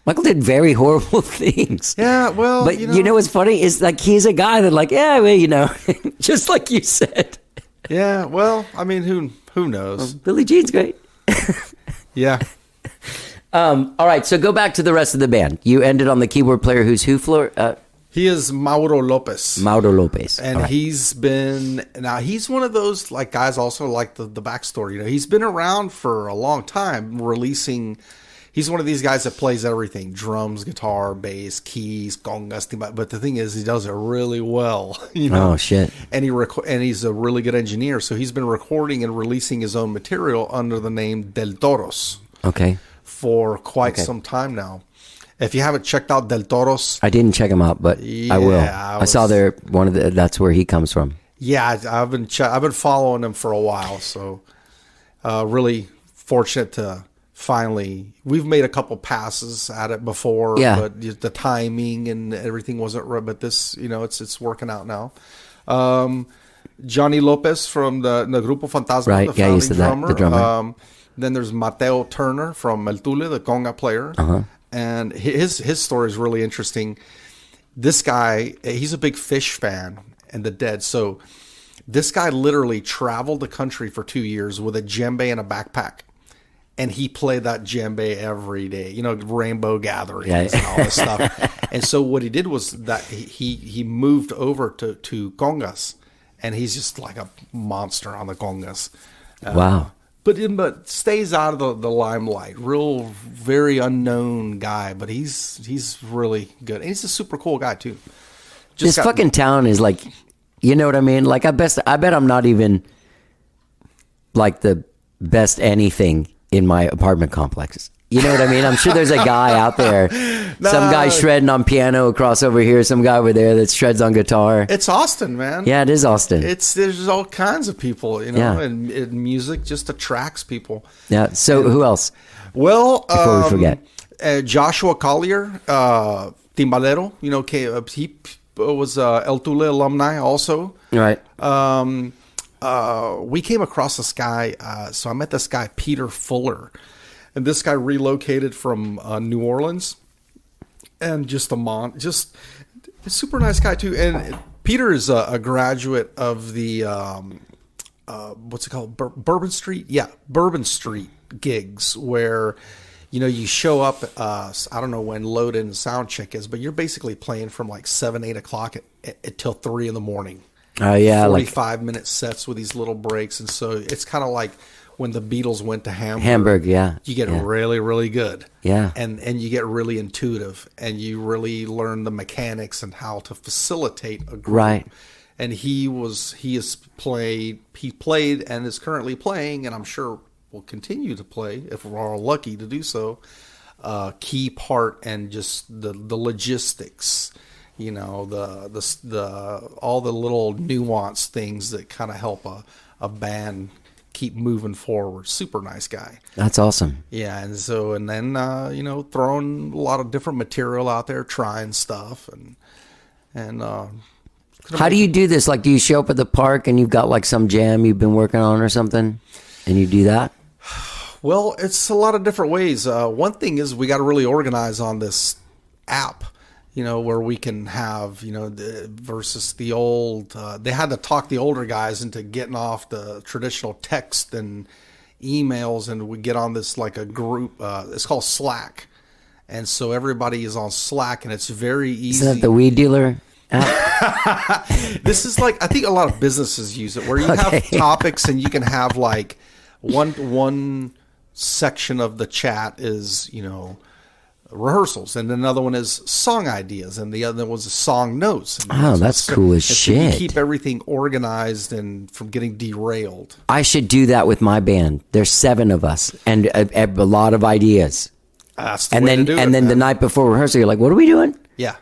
Michael did very horrible things. Yeah, well, But you know what's funny is like he's a guy that like, yeah, well, you know, just like you said. Yeah, well, I mean, who knows? Billie Jean's great. Yeah. All right, so go back to the rest of the band. You ended on the keyboard player who's who, Flor? He is Mauro Lopez. Mauro Lopez. And All right. he's one of those like guys also like the backstory. You know, he's been around for a long time releasing. He's one of these guys that plays everything: drums, guitar, bass, keys, congas. But the thing is, he does it really well. You know? Oh, shit. And he's a really good engineer. So he's been recording and releasing his own material under the name Del Toros. Okay. For quite some time now. If you haven't checked out Del Toros, I didn't check him out, but I will. I saw that's where he comes from. Yeah, I've been following him for a while, so really fortunate to finally. We've made a couple passes at it before, but the timing and everything wasn't right. But this, it's working out now. Johnny Lopez from the Grupo Fantasma, right? The founding drummer. The drummer. Then there's Mateo Turner from El Tule, the conga player. And his story is really interesting. This guy, he's a big Fish fan and the Dead. So this guy literally traveled the country for 2 years with a djembe and a backpack. And he played that djembe every day, rainbow gatherings and all this stuff. And so what he did was that he moved over to congas. And he's just like a monster on the congas. Wow. But stays out of the limelight. Very unknown guy, but he's really good. And he's a super cool guy too. This fucking town is like, you know what I mean? Like I bet I'm not even like the best anything in my apartment complexes. You know what I mean? I'm sure there's a guy out there, some guy shredding on piano across over here, some guy over there that shreds on guitar. It's Austin, man. Yeah, it is Austin. There's all kinds of people, and music just attracts people. Yeah. So who else? Well, before we forget, Joshua Collier, timbalero. He was El Tule alumni also. Right. We came across this guy. So I met this guy, Peter Fuller. And this guy relocated from New Orleans, and just a super nice guy too. And Peter is a graduate of the what's it called, Bourbon Street? Yeah, Bourbon Street gigs where you show up. I don't know when load in sound check is, but you're basically playing from like 7-8 o'clock till 3 a.m. Oh yeah, 45-minute sets with these little breaks, and so it's kind of like when the Beatles went to Hamburg, yeah. You get really, really good. Yeah. And you get really intuitive, and you really learn the mechanics and how to facilitate a group. Right. And he played and is currently playing, and I'm sure will continue to play if we're all lucky to do so, key part and just the logistics, the all the little nuanced things that kind of help a band keep moving forward. Super nice guy. That's awesome. Yeah, and then throwing a lot of different material out there, trying stuff, and how do you do this? Like, do you show up at the park and you've got like some jam you've been working on or something, and you do that? Well, it's a lot of different ways. One thing is we got to really organize on this app. Where we can have, versus the old, they had to talk the older guys into getting off the traditional text and emails, and we get on this like a group, it's called Slack. And so everybody is on Slack, and it's very easy. Isn't that the weed dealer app? This is like, I think a lot of businesses use it, where you have topics and you can have like one section of the chat is, rehearsals, and another one is song ideas, and the other was song notes. That's cool as shit. So you keep everything organized and from getting derailed. I should do that with my band. There's 7 of us and a lot of ideas. That's the way to do it, the night before rehearsal, you're like, what are we doing? Yeah.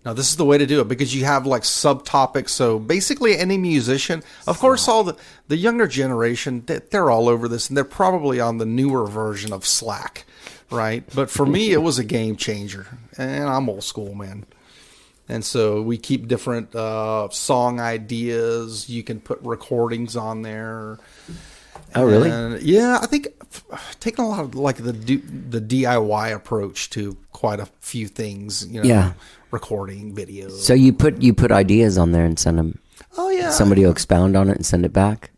No, this is the way to do it, because you have like subtopics. So basically any musician, of course, all the younger generation, they're all over this, and they're probably on the newer version of Slack. Right. But for me, it was a game changer, and I'm old school, man. And so we keep different song ideas. You can put recordings on there. Oh, really? And, yeah, I think taking a lot of like the DIY approach to quite a few things. You know, Yeah. recording, video. So you put ideas on there and send them. Oh yeah, Somebody will expound on it and send it back.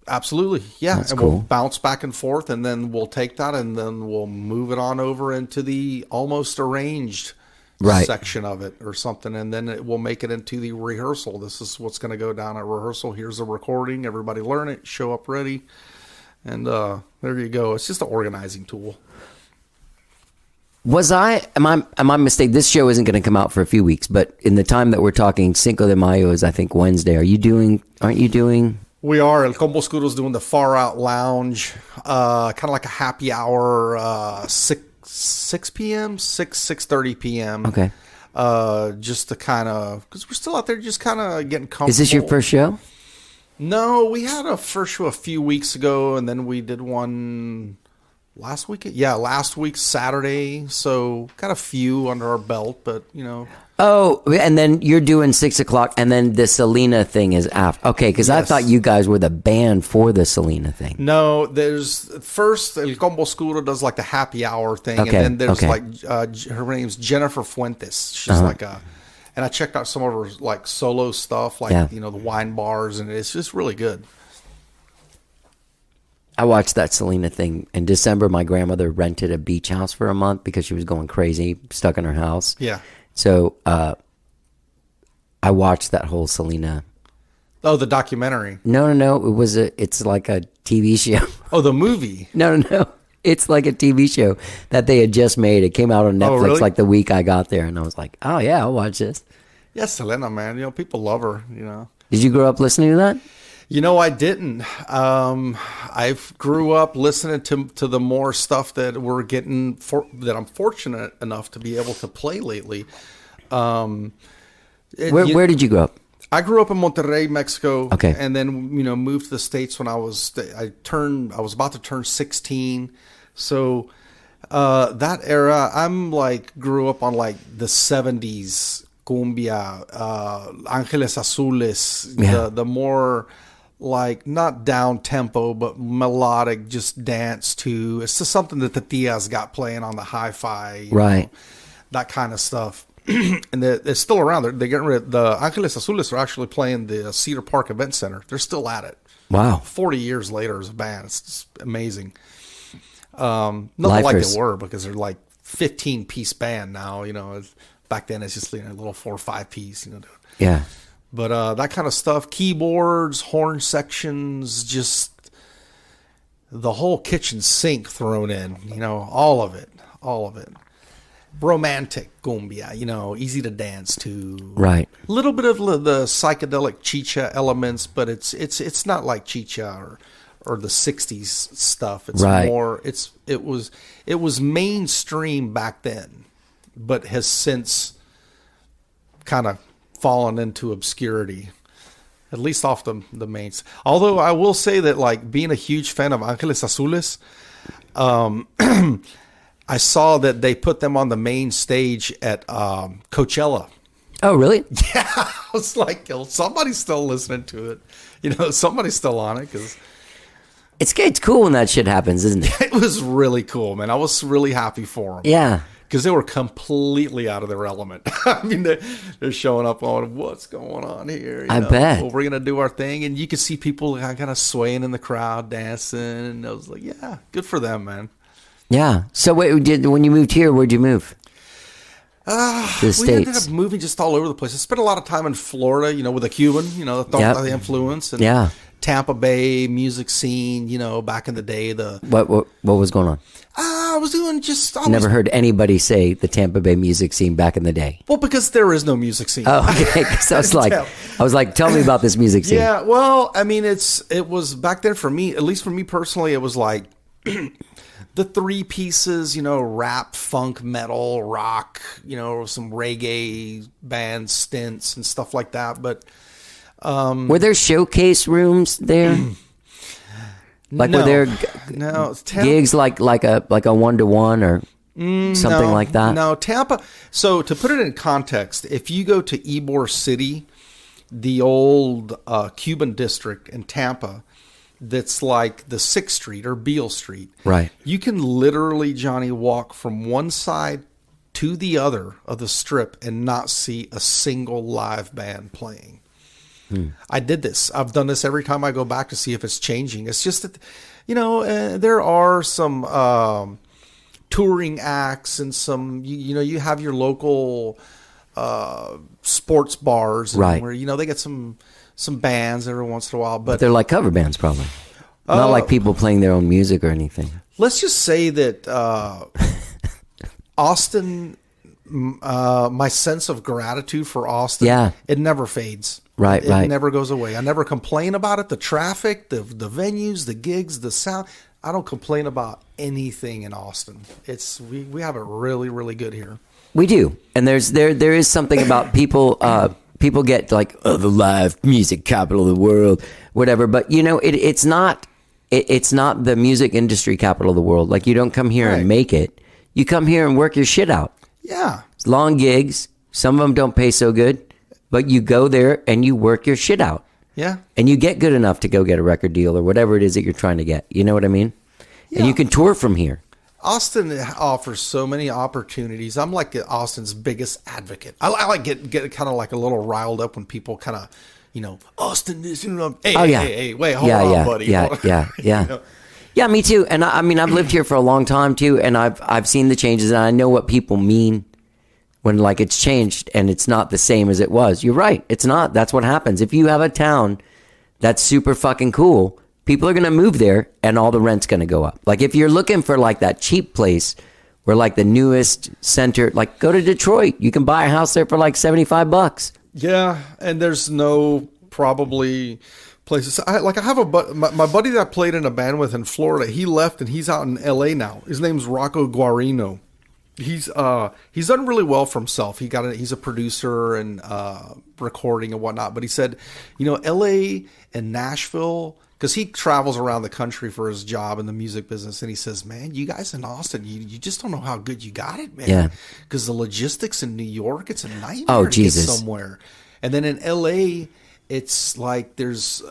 absolutely, yeah. That's and cool. we'll bounce back and forth, and then we'll take that, and then we'll move it on over into the almost arranged Right. section of it or something, and then we'll make it into the rehearsal. This is what's going to go down at rehearsal. Here's a recording. Everybody learn it. Show up ready, and there you go. It's just an organizing tool. Am I mistaken? This show isn't going to come out for a few weeks, but in the time that we're talking, Cinco de Mayo is, I think, Wednesday. Aren't you doing? We are. El Combo Oscuro is doing the Far Out Lounge, kind of like a happy hour, 6 p.m., 6:30 p.m. Okay. Just to kind of, because we're still out there just kind of getting comfortable. Is this your first show? No, we had a first show a few weeks ago, and then we did one last week. Yeah, last week, Saturday. So got a few under our belt, but, you know. Oh, and then you're doing 6 o'clock, and then the Selena thing is after. Okay, because I Yes. thought you guys were the band for the Selena thing. No, there's first El Combo Oscuro does like the happy hour thing, Okay, and then there's okay. like her name's Jennifer Fuentes. She's like and I checked out some of her like solo stuff, like Yeah. you know the wine bars, and it's just really good. I watched that Selena thing in December. My grandmother rented a beach house for a month because she was going crazy, stuck in her house. Yeah. So I watched that whole Selena. Oh, the documentary. No. It's like a TV show. Oh, the movie. No. It's like a TV show that they had just made. It came out on Netflix really? like the week I got there, and I was like, oh yeah, I'll watch this. Yeah, Selena, man. You know, people love her. You know. Did you grow up listening to that? You know, I didn't. I grew up listening to the more stuff that we're getting that I'm fortunate enough to be able to play lately. Where did you grow up? I grew up in Monterrey, Mexico. Okay. And then, you know, moved to the States when I was about to turn 16. So, that era, grew up on like the 70s, cumbia, Ángeles Azules, Yeah. the more like not down tempo, but melodic, just dance to. It's just something that the tias got playing on the hi-fi. you Right. know, that kind of stuff. And they're still around. They're getting rid of the Ángeles Azules are actually playing the Cedar Park Event Center. They're still at it. Wow. 40 years later as a band. It's just amazing. Nothing like Lifers. they were because they're like 15-piece band now. You know, back then it's just a little 4 or 5 piece. You know, Yeah. but that kind of stuff, keyboards, horn sections, just the whole kitchen sink thrown in. You know, all of it. Romantic cumbia, you know, easy to dance to. Right. A little bit of the psychedelic chicha elements, but it's not like chicha or the 60s stuff. It's Right. more it was mainstream back then, but has since kind of fallen into obscurity. At least off the mains. Although I will say that like being a huge fan of Ángeles Azules, I saw that they put them on the main stage at Coachella. Oh, really? Yeah, I was like, somebody's still listening to it. You know, somebody's still on it because It's cool when that shit happens, isn't it? it was really cool, man. I was really happy for them. Yeah. Because they were completely out of their element. I mean, they're showing up on what's going on here. I bet. Well, we're going to do our thing. And you could see people kind of swaying in the crowd, dancing. And I was like, yeah, good for them, man. Yeah. So wait, when you moved here, where'd you move? To the We ended States. up moving just all over the place. I spent a lot of time in Florida, you know, with a Cuban, you know, Yep. the influence. And Yeah. Tampa Bay music scene, you know, back in the day. What was going on? I was doing just... I Never was, heard anybody say the Tampa Bay music scene back in the day. well, because there is no music scene. Oh, okay. 'Cause I was like, tell me about this music scene. Yeah, well, I mean, it was back then for me, at least for me personally, it was like the 3 pieces, you know, rap, funk, metal, rock, you know, some reggae band stints and stuff like that. But Were there showcase rooms there? Like no, were there no gigs like a 1-to-1 or something no, like that? No, Tampa. So to put it in context, if you go to Ybor City, the old Cuban district in Tampa, that's like the 6th Street or Beale Street. Right. You can literally, Johnny, walk from one side to the other of the strip and not see a single live band playing. I did this. I've done this every time I go back to see if it's changing. It's just that, there are some touring acts and some, you have your local sports bars, right, where they get some bands every once in a while, but they're like cover bands, probably not like people playing their own music or anything. Let's just say that Austin, my sense of gratitude for Austin, it never fades. Right, it never goes away. I never complain about it. The traffic, the venues, the gigs, the sound. I don't complain about anything in Austin. We have it really, really good here. We do, and there is something about people. People get like, the live music capital of the world, whatever. But it's not. It's not the music industry capital of the world. Like, you don't come here and make it. You come here and work your shit out. Yeah. It's long gigs. Some of them don't pay so good, but you go there and you work your shit out. Yeah. And you get good enough to go get a record deal or whatever it is that you're trying to get. You know what I mean? Yeah. And you can tour from here. Austin offers so many opportunities. I'm like Austin's biggest advocate. I like get kind of like a little riled up when people kind of, Austin is, hey, wait, hold on, buddy. Yeah. Yeah, me too. And I mean, I've lived here for a long time too, and I've seen the changes, and I know what people mean when like it's changed and it's not the same as it was. You're right. It's not. That's what happens. If you have a town that's super fucking cool, people are going to move there and all the rent's going to go up. Like, if you're looking for like that cheap place where like the newest center, like, go to Detroit. You can buy a house there for like $75. Yeah. And there's no probably places. I have my buddy that I played in a band with in Florida. He left and he's out in LA now. His name's Rocco Guarino. He's done really well for himself. He's a producer and recording and whatnot. But he said, LA and Nashville, because he travels around the country for his job in the music business, and he says, man, you guys in Austin, you just don't know how good you got it, man. Yeah. Because the logistics in New York, it's a nightmare to get somewhere. And then in LA, it's like there's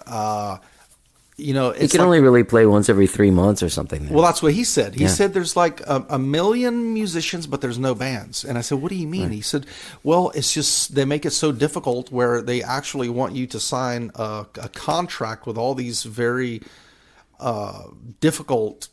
you can only really play once every 3 months or something. Well, that's what he said. He said there's like a million musicians, but there's no bands. And I said, what do you mean? Right. He said, well, it's just they make it so difficult where they actually want you to sign a contract with all these very difficult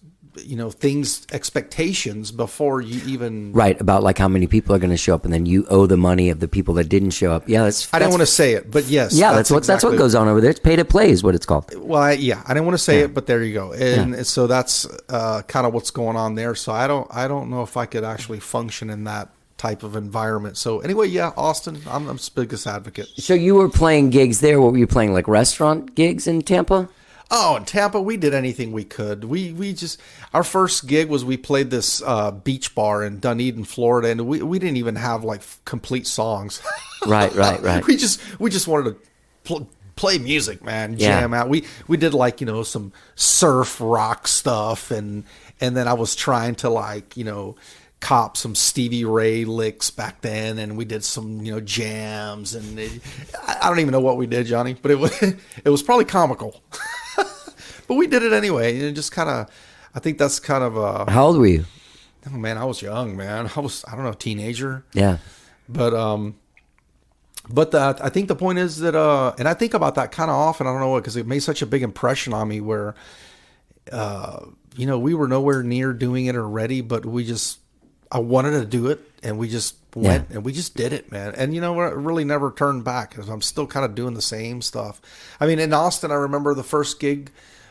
things, expectations before you even... Right, about like how many people are going to show up, and then you owe the money of the people that didn't show up. Yeah, I didn't want to say it, but yes. Yeah, that's what goes on over there. It's pay to play is what it's called. Well, I didn't want to say it, but there you go. And so that's kind of what's going on there. So I don't know if I could actually function in that type of environment. So anyway, Austin, I'm his biggest advocate. So you were playing gigs there. What were you playing, like restaurant gigs in Tampa? Oh, in Tampa, we did anything we could. We just, our first gig was we played this beach bar in Dunedin, Florida, and we didn't even have like complete songs. Right. We just wanted to play music, man, jam out. We did like some surf rock stuff, and then I was trying to like cop some Stevie Ray licks back then, and we did some jams, and I don't even know what we did, Johnny, but it was probably comical. But we did it anyway, and it just kind of, I think that's kind of How old were you? Oh man, I was young, man. I don't know, teenager. Yeah. But I think the point is that, and I think about that kind of often. I don't know what, because it made such a big impression on me. Where, we were nowhere near doing it or ready, but I wanted to do it, and we just went and we just did it, man. And we really never turned back, because I'm still kind of doing the same stuff. I mean, in Austin, I remember the first gig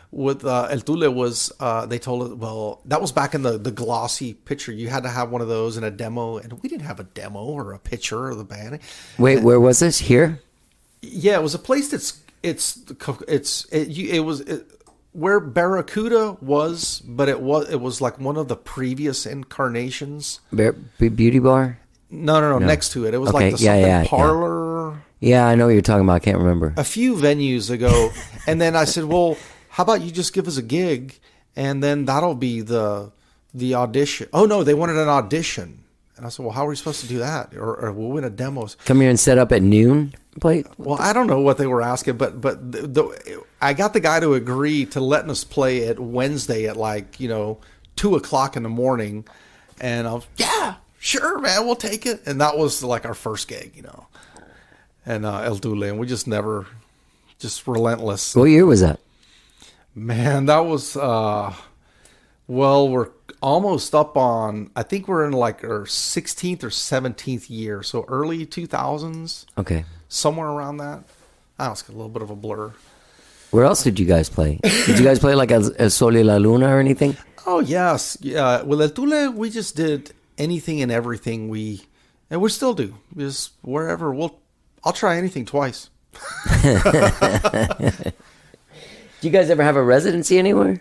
with El Tule was, they told us, well, that was back in the glossy picture. You had to have one of those and a demo, and we didn't have a demo or a picture of the band. Wait, where was this? Here? Yeah, it was a place where Barracuda was, but it was like one of the previous incarnations. Beauty bar? No, next to it. It was like the something parlor. Yeah, I know what you're talking about. I can't remember. A few venues ago. And then I said, well, how about you just give us a gig, and then that'll be the audition. Oh, no, they wanted an audition. And I said, well, how are we supposed to do that? Or we'll win a demo. Come here and set up at noon play? Well, I don't know what they were asking, but I got the guy to agree to letting us play it Wednesday at 2:00 in the morning, and I was sure, man, we'll take it. And that was like our first gig, and El Tule, and we just relentless. What year was that? Man, that was we're almost up on. I think we're in like our 16th or 17th year, so early 2000s. Okay. Somewhere around that. I don't know, it's a little bit of a blur. Where else did you guys play? Did you guys play like El Sol y la Luna or anything? Oh, yes. Yeah. With El Tule, we just did anything and everything and we still do. Just wherever. I'll try anything twice. Do you guys ever have a residency anywhere?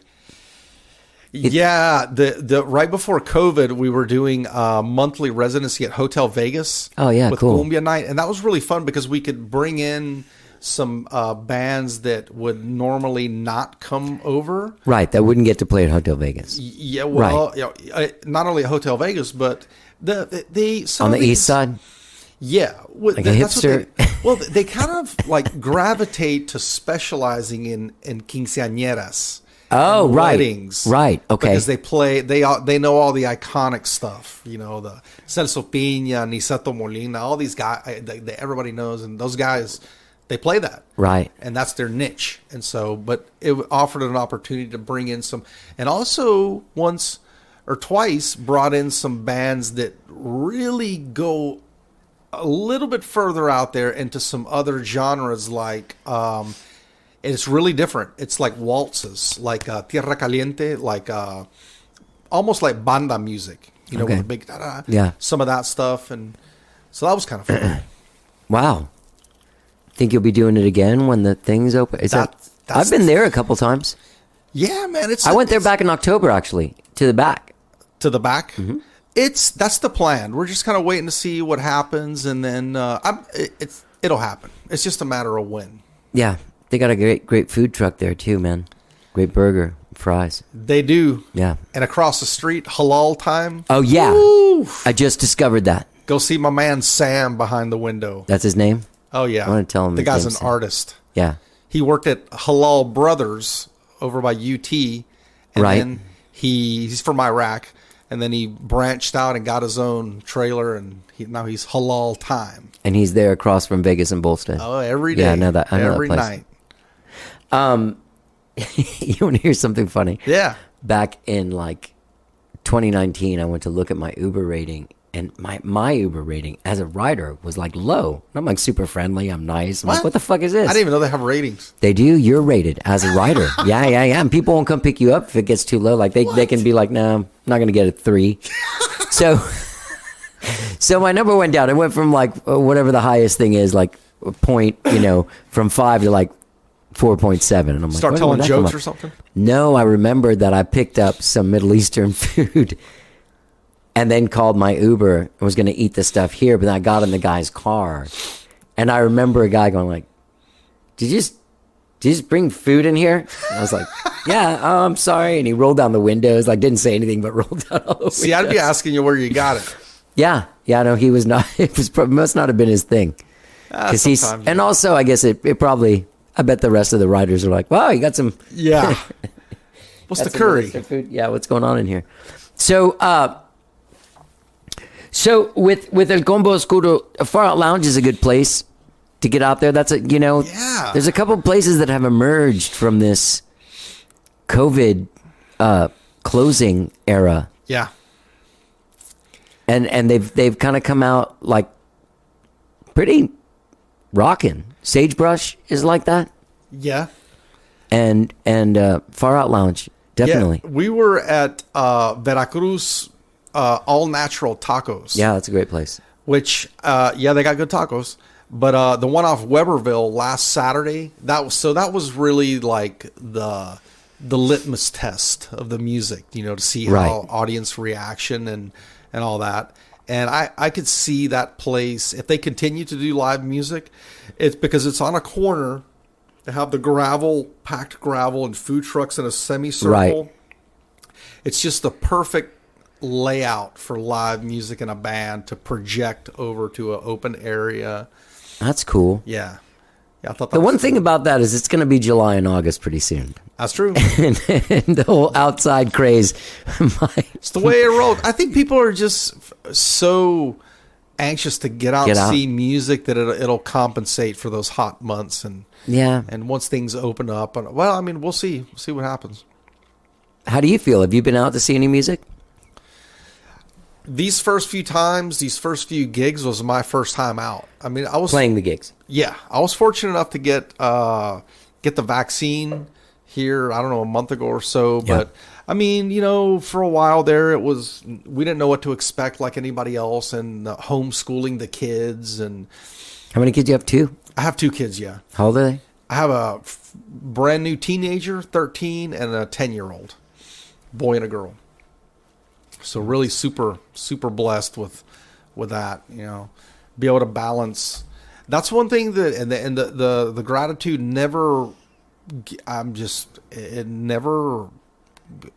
Yeah. The right before COVID, we were doing a monthly residency at Hotel Vegas. Oh, yeah, with cool. Cumbia night. And that was really fun because we could bring in some bands that would normally not come over. Right, that wouldn't get to play at Hotel Vegas. Yeah, well, not only at Hotel Vegas, but on the east side? Yeah. Like a hipster? They kind of like gravitate to specializing in quinceañeras. Oh, right. Weddings. Right, okay. Because they know all the iconic stuff, the Celso Piña, Niceto Molina, all these guys that everybody knows, and those guys, they play that. Right. And that's their niche. And so, but it offered an opportunity to bring in some, and also once or twice brought in some bands that really go a little bit further out there into some other genres, like, it's really different. It's like waltzes, like Tierra Caliente, like almost like banda music, with a big some of that stuff. And so that was kind of fun. Wow. Think you'll be doing it again when the thing's open? I've been there a couple times. Yeah, man. I went there back in October, actually, to the back. To the back? Mm-hmm. That's the plan. We're just kind of waiting to see what happens, and then it'll happen. It's just a matter of when. Yeah, they got a great food truck there too, man. Great burger, fries. They do. Yeah. And across the street, halal time. Oh yeah, Woo! I just discovered that. Go see my man Sam behind the window. That's his name? Oh yeah. I want to tell him the guy's an Sam. artist. Yeah. He worked at Halal Brothers over by UT, and then he's from Iraq, and then he branched out and got his own trailer, and now he's Halal Time. And he's there across from Vegas and Bolstead. Oh, every day. Yeah, I know that. Every night. You want to hear something funny? Yeah. Back in like 2019, I went to look at my Uber rating, and my Uber rating as a rider was like low. I'm like super friendly. I'm nice. I'm like, what the fuck is this? I didn't even know they have ratings. They do. You're rated as a rider. Yeah. And people won't come pick you up if it gets too low. Like they can be like, no, I'm not going to get a 3. So my number went down. It went from like whatever the highest thing is, like a point, from 5 to like 4.7. And I'm like, start telling jokes or something? No, I remembered that I picked up some Middle Eastern food and then called my Uber and was going to eat the stuff here. But then I got in the guy's car, and I remember a guy going like, did you just bring food in here? And I was like, yeah, I'm sorry. And he rolled down the windows, like didn't say anything, but rolled down all the windows. See, I'd be asking you where you got it. Yeah, no, he was not. Must not have been his thing. Because and also I guess it probably. I bet the rest of the riders are like, wow, you got some. Yeah. What's the curry? Food? Yeah, what's going on in here? So with El Combo Oscuro, Far Out Lounge is a good place to get out there. That's yeah. There's a couple of places that have emerged from this COVID closing era. Yeah. And they've kind of come out like pretty rocking. Sagebrush is like that. Yeah. And Far Out Lounge, definitely. Yeah, we were at Veracruz All Natural Tacos. Yeah, that's a great place. Which they got good tacos. But the one off Weberville last Saturday, that was really like the litmus test of the music, to see how audience reaction and all that. And I could see that place, if they continue to do live music, it's because it's on a corner. They have the packed gravel and food trucks in a semicircle. Right. It's just the perfect layout for live music and a band to project over to an open area. That's cool. Yeah. I thought that The was one thing about that is it's going to be July and August pretty soon. That's true. and the whole outside craze. It's the way it rolls. I think people are just so anxious to get out and see music that it'll compensate for those hot months. And once things open up, well, I mean, we'll see. We'll see what happens. How do you feel? Have you been out to see any music? These first few gigs was my first time out. I mean, I was playing the gigs. Yeah, I was fortunate enough to get the vaccine here, I don't know, a month ago or so. But I mean, for a while there, we didn't know what to expect like anybody else, and homeschooling the kids. And how many kids do you have? 2? I have 2 kids. Yeah. How old are they? I have a brand new teenager, 13, and a 10-year-old boy and a girl. So really super, super blessed with that, be able to balance. That's one thing that, and the gratitude never,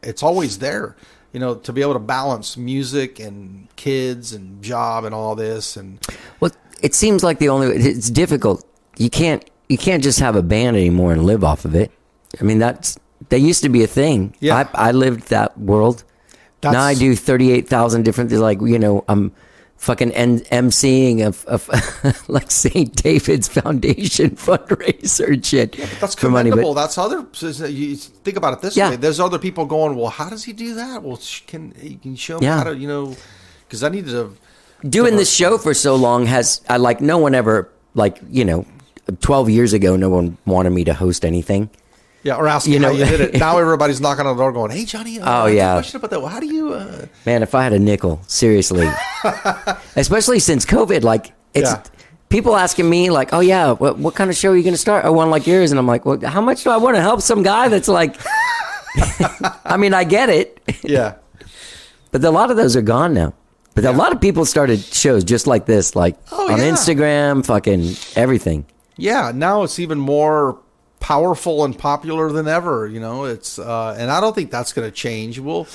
it's always there, to be able to balance music and kids and job and all this. And well, it seems like it's difficult. You can't just have a band anymore and live off of it. I mean, that used to be a thing. Yeah. I lived that world. Now I do 38,000 different things. Like, I'm fucking emceeing of like St. David's Foundation fundraiser and shit. Yeah, but that's commendable. That's other. You think about it this way. There's other people going, well, how does he do that? Well, can you show me how to, because I needed to. Doing this show for so long no one ever, 12 years ago, no one wanted me to host anything. Yeah, or asking how you did it. Now everybody's knocking on the door going, hey, Johnny, I have a question about that. Well, how do you... Man, if I had a nickel, seriously. Especially since COVID, it's people asking me, oh, yeah, what kind of show are you going to start? I want like yours. And I'm like, well, how much do I want to help some guy that's like... I mean, I get it. Yeah. But a lot of those are gone now. But a lot of people started shows just like this, on Instagram, fucking everything. Yeah, now it's even more... powerful and popular than ever, it's and I don't think that's going to change. We'll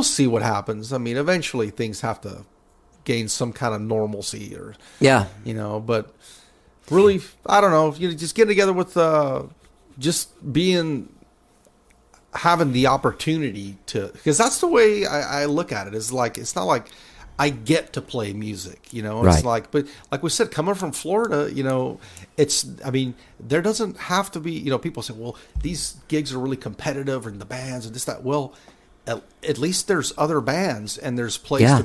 see what happens. I mean, eventually things have to gain some kind of normalcy, or but really, I don't know, just getting together with just having the opportunity to, because that's the way I look at it, is it's not like I get to play music, it's but like we said, coming from Florida, there doesn't have to be, people say, well, these gigs are really competitive and the bands and this, that. Well, at least there's other bands and there's places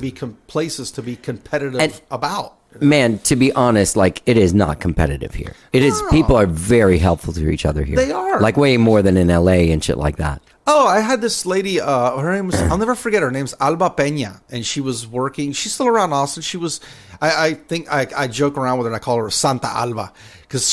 to be competitive about. Man, to be honest, it is not competitive here. It is. People are very helpful to each other here. They are. Way more than in LA and shit like that. Oh, I had this lady, her name was, I'll never forget her name's Alba Peña, and she was working, she's still around Austin. She was, I think I joke around with her and I call her Santa Alba, because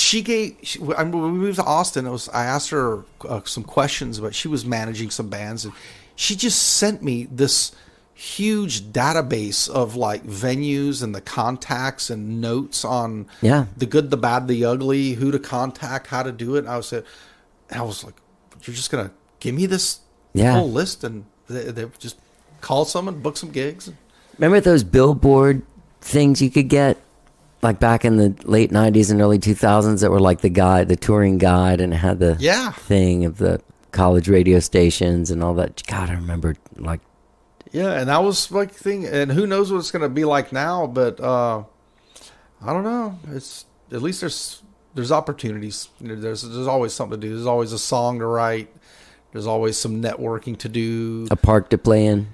when we moved to Austin, I asked her some questions, but she was managing some bands, and she just sent me this huge database of venues and the contacts and notes on the good, the bad, the ugly, who to contact, how to do it. And I was like, you're just going to give me this whole list, and they just call someone, book some gigs. Remember those billboard things you could get back in the late 90s and early 2000s that were the touring guide, and it had the thing of the college radio stations and all that. God, I remember and that was thing, and who knows what it's going to be like now, but I don't know. It's at least there's opportunities. There's always something to do. There's always a song to write. There's always some networking to do. A park to play in.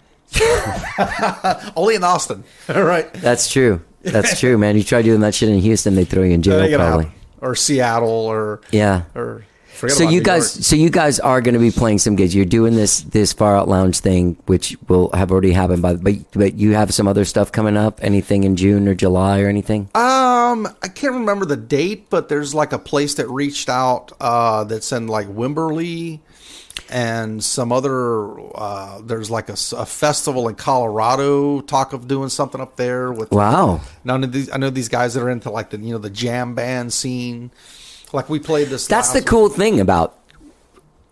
Only in Austin. All right. That's true. That's true, man. You try doing that shit in Houston, they throw you in jail probably. Or Seattle, or so you guys are going to be playing some gigs. You're doing this Far Out Lounge thing, which will have already happened but you have some other stuff coming up. Anything in June or July or anything? I can't remember the date, but there's a place that reached out that's in Wimberley. And some other, there's a festival in Colorado, talk of doing something up there with. Wow. Now I know these guys that are into the jam band scene. We played this. That's the cool thing about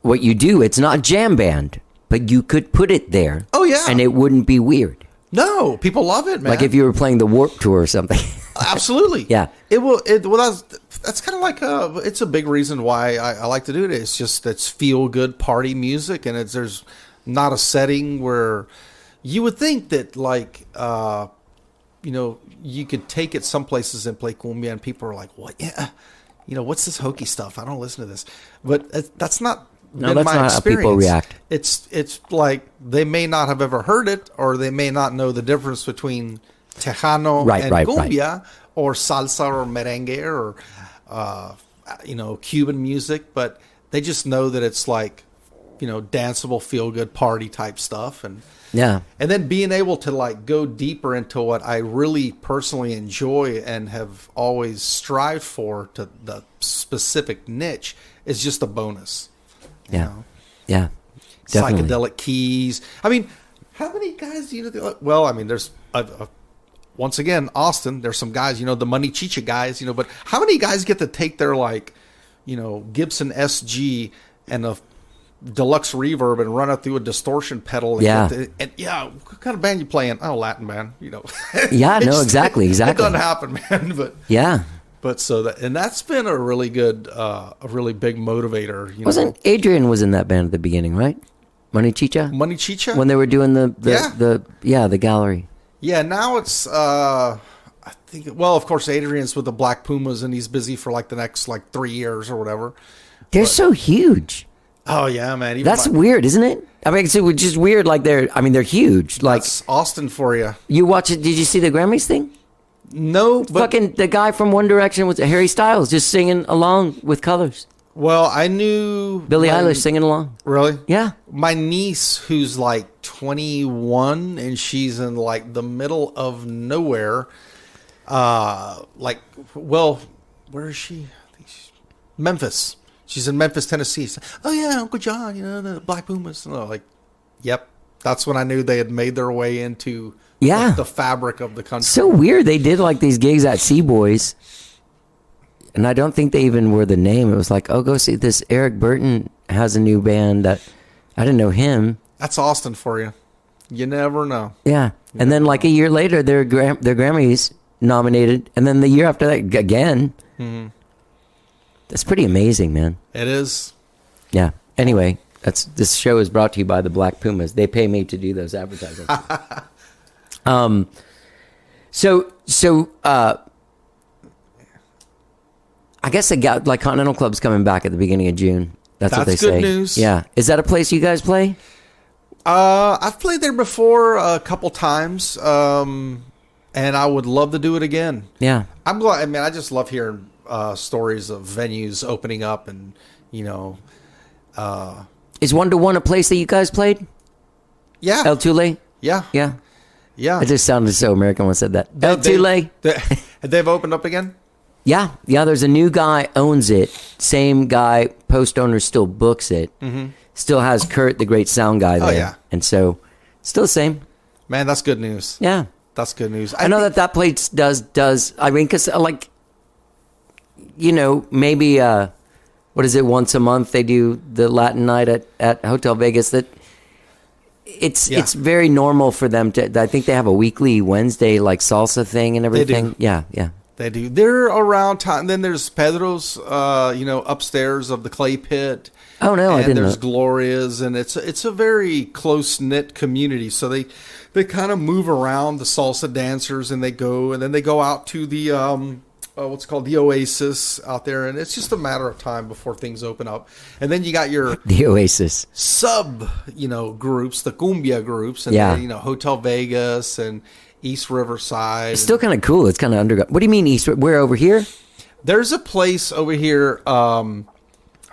what you do. It's not jam band, but you could put it there. Oh yeah. And it wouldn't be weird. No, people love it, man. If you were playing the Warped Tour or something. Absolutely. Yeah. It will. That's kind of like it's a big reason why I like to do it. It's just it's feel good party music, and there's not a setting where you would think that like you could take it some places and play cumbia, and people are like, "What? Yeah, what's this hokey stuff? I don't listen to this." But that's not. No, that's not how people react. It's like they may not have ever heard it, or they may not know the difference between Tejano and cumbia, or salsa or merengue, or Cuban music. But they just know that it's like danceable, feel good party type stuff, and then being able to like go deeper into what I really personally enjoy and have always strived for, to the specific niche, is just a bonus. Yeah, definitely. Psychedelic keys. I mean, how many guys well, I mean, there's once again, Austin, there's some guys, the Money Chicha guys, but how many guys get to take their like, Gibson SG and a deluxe reverb and run it through a distortion pedal? And what kind of band you playing? Oh, Latin band, Yeah, no, exactly. It doesn't happen, man. But yeah. But that's been a really good, a really big motivator. Wasn't Adrian was in that band at the beginning, right? Money Chicha? Money Chicha? When they were doing the gallery. Yeah, now it's, I think, well, of course, Adrian's with the Black Pumas, and he's busy for like the next 3 years or whatever. They're so huge. Oh, yeah, man. That's weird, isn't it? I mean, it's just weird. Like they're huge. Like, that's Austin for you. You watch it. Did you see the Grammys thing? No, but fucking the guy from One Direction was Harry Styles just singing along with Colors. Well, I knew Billie Eilish singing along. Really? Yeah. My niece, who's like 21, and she's in like the middle of nowhere. Where is she? I think Memphis. She's in Memphis, Tennessee. Oh yeah, Uncle John, the Black Pumas. And I'm like, yep. That's when I knew they had made their way into the fabric of the country. So weird. They did like these gigs at Seaboys, and I don't think they even were the name. It was like, oh, go see this. Eric Burton has a new band that I didn't know him. That's Austin for you. You never know. Yeah. And then like a year later, their Grammys nominated, and then the year after that again. Mm-hmm. That's pretty amazing, man. It is. Yeah. Anyway. This show is brought to you by the Black Pumas. They pay me to do those advertisements. I guess like Continental Club's coming back at the beginning of June. That's what they say. That's good news. Yeah. Is that a place you guys play? I've played there before a couple times, and I would love to do it again. Yeah. I'm glad. I mean, I just love hearing stories of venues opening up, and is 1-to-1 a place that you guys played? Yeah. El Tule? Yeah. Yeah. Yeah. It just sounded so American when I said that. El Tule? They've opened up again? Yeah. Yeah, there's a new guy owns it. Same guy, post owner still books it. Mm-hmm. Still has Kurt, the great sound guy there. Oh, yeah. And so, still the same. Man, that's good news. Yeah. That's good news. I know that place does, I mean, because maybe... what is it? Once a month they do the Latin night at Hotel Vegas. That it's very normal for them to. I think they have a weekly Wednesday like salsa thing and everything. They do. Yeah. They do. They're around town. Then there's Pedro's, upstairs of the clay pit. Oh no, I didn't know. There's Gloria's, and it's a very close knit community. So they kind of move around the salsa dancers, and then they go out to the what's called the Oasis out there, and it's just a matter of time before things open up. And then you got your the Oasis sub, groups, the cumbia groups, and then, Hotel Vegas and East Riverside. It's still kind of cool. It's kind of underground. What do you mean East? We're over here. There's a place over here. I'm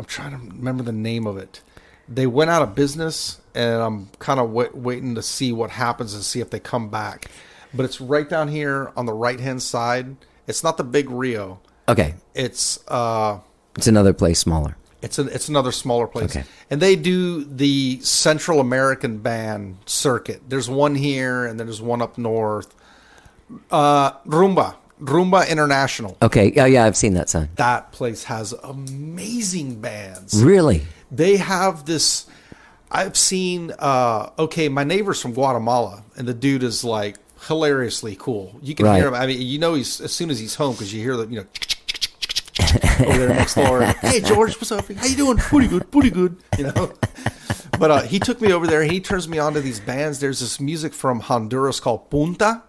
trying to remember the name of it. They went out of business, and I'm kind of waiting to see what happens and see if they come back. But it's right down here on the right-hand side. It's not the Big Rio. Okay. It's another place smaller. It's another smaller place. Okay. And they do the Central American band circuit. There's one here, and then there's one up north. Rumba International. Okay. Oh yeah, I've seen that sign. That place has amazing bands. Really? They have this. I've seen. My neighbor's from Guatemala, and the dude is like hilariously cool. You can Right. hear him. I mean, he's as soon as he's home because you hear the over there next door. Hey George, what's up? How you doing? Pretty good. But he took me over there. He turns me on to these bands. There's this music from Honduras called Punta.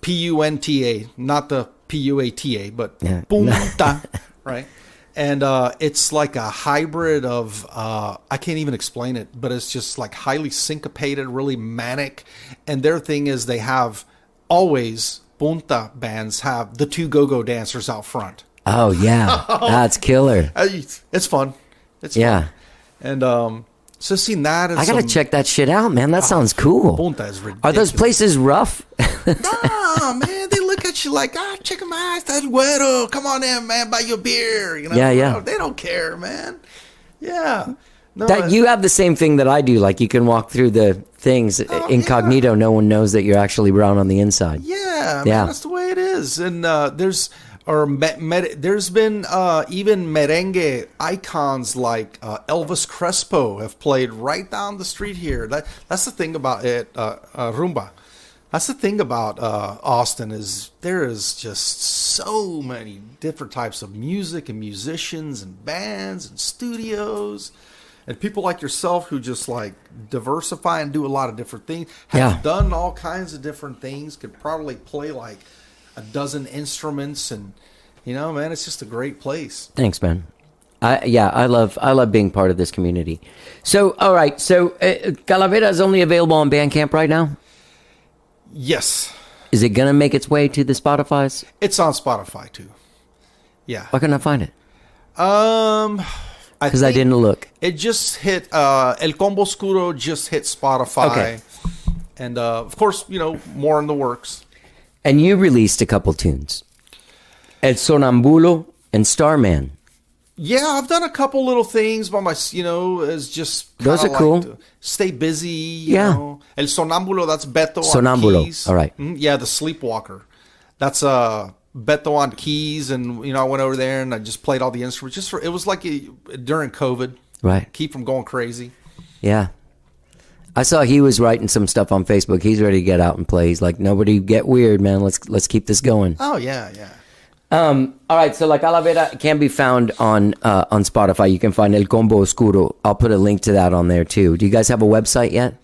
Punta, not the Puata, but Punta, right? And it's like a hybrid of, I can't even explain it, but it's just like highly syncopated, really manic. And their thing is they have always, Punta bands have the two go-go dancers out front. Oh, yeah. That's killer. It's fun. It's Yeah. fun. And so seeing that. And I got to check that shit out, man. That sounds cool. Punta is ridiculous. Are those places rough? Nah, man, they look at you like, check my eyes, that's güero. Come on in, man, buy your beer. Yeah. They don't care, man. Yeah. No, That you have the same thing that I do. Like you can walk through the things incognito. Yeah. No one knows that you're actually brown on the inside. Yeah, man, that's the way it is. And there's been even merengue icons like Elvis Crespo have played right down the street here. That's the thing about it, rumba. That's the thing about Austin is there is just so many different types of music and musicians and bands and studios and people like yourself who just like diversify and do a lot of different things. Have done all kinds of different things. Could probably play like a dozen instruments and man, it's just a great place. Thanks, man. I love being part of this community. So, all right. So, Calavera is only available on Bandcamp right now. Yes. Is it gonna make its way to the Spotify's? It's on Spotify too. Yeah. Why couldn't I find it? Because I didn't look. It just hit El Combo Oscuro just hit Spotify. Okay. And of course, more in the works. And you released a couple tunes. El Sonambulo and Starman. Yeah, I've done a couple little things by my, as just those are like cool. To stay busy. Yeah. El Sonambulo, that's Beto Sonambulo. on keys. All right. Yeah, the Sleepwalker. That's Beto on keys, and I went over there and I just played all the instruments. It was like during COVID. Right. Keep from going crazy. Yeah. I saw he was writing some stuff on Facebook. He's ready to get out and play. He's like, nobody get weird, man. Let's keep this going. Oh yeah. All right, so La Calavera can be found on Spotify. You can find El Combo Oscuro. I'll put a link to that on there too. Do you guys have a website yet?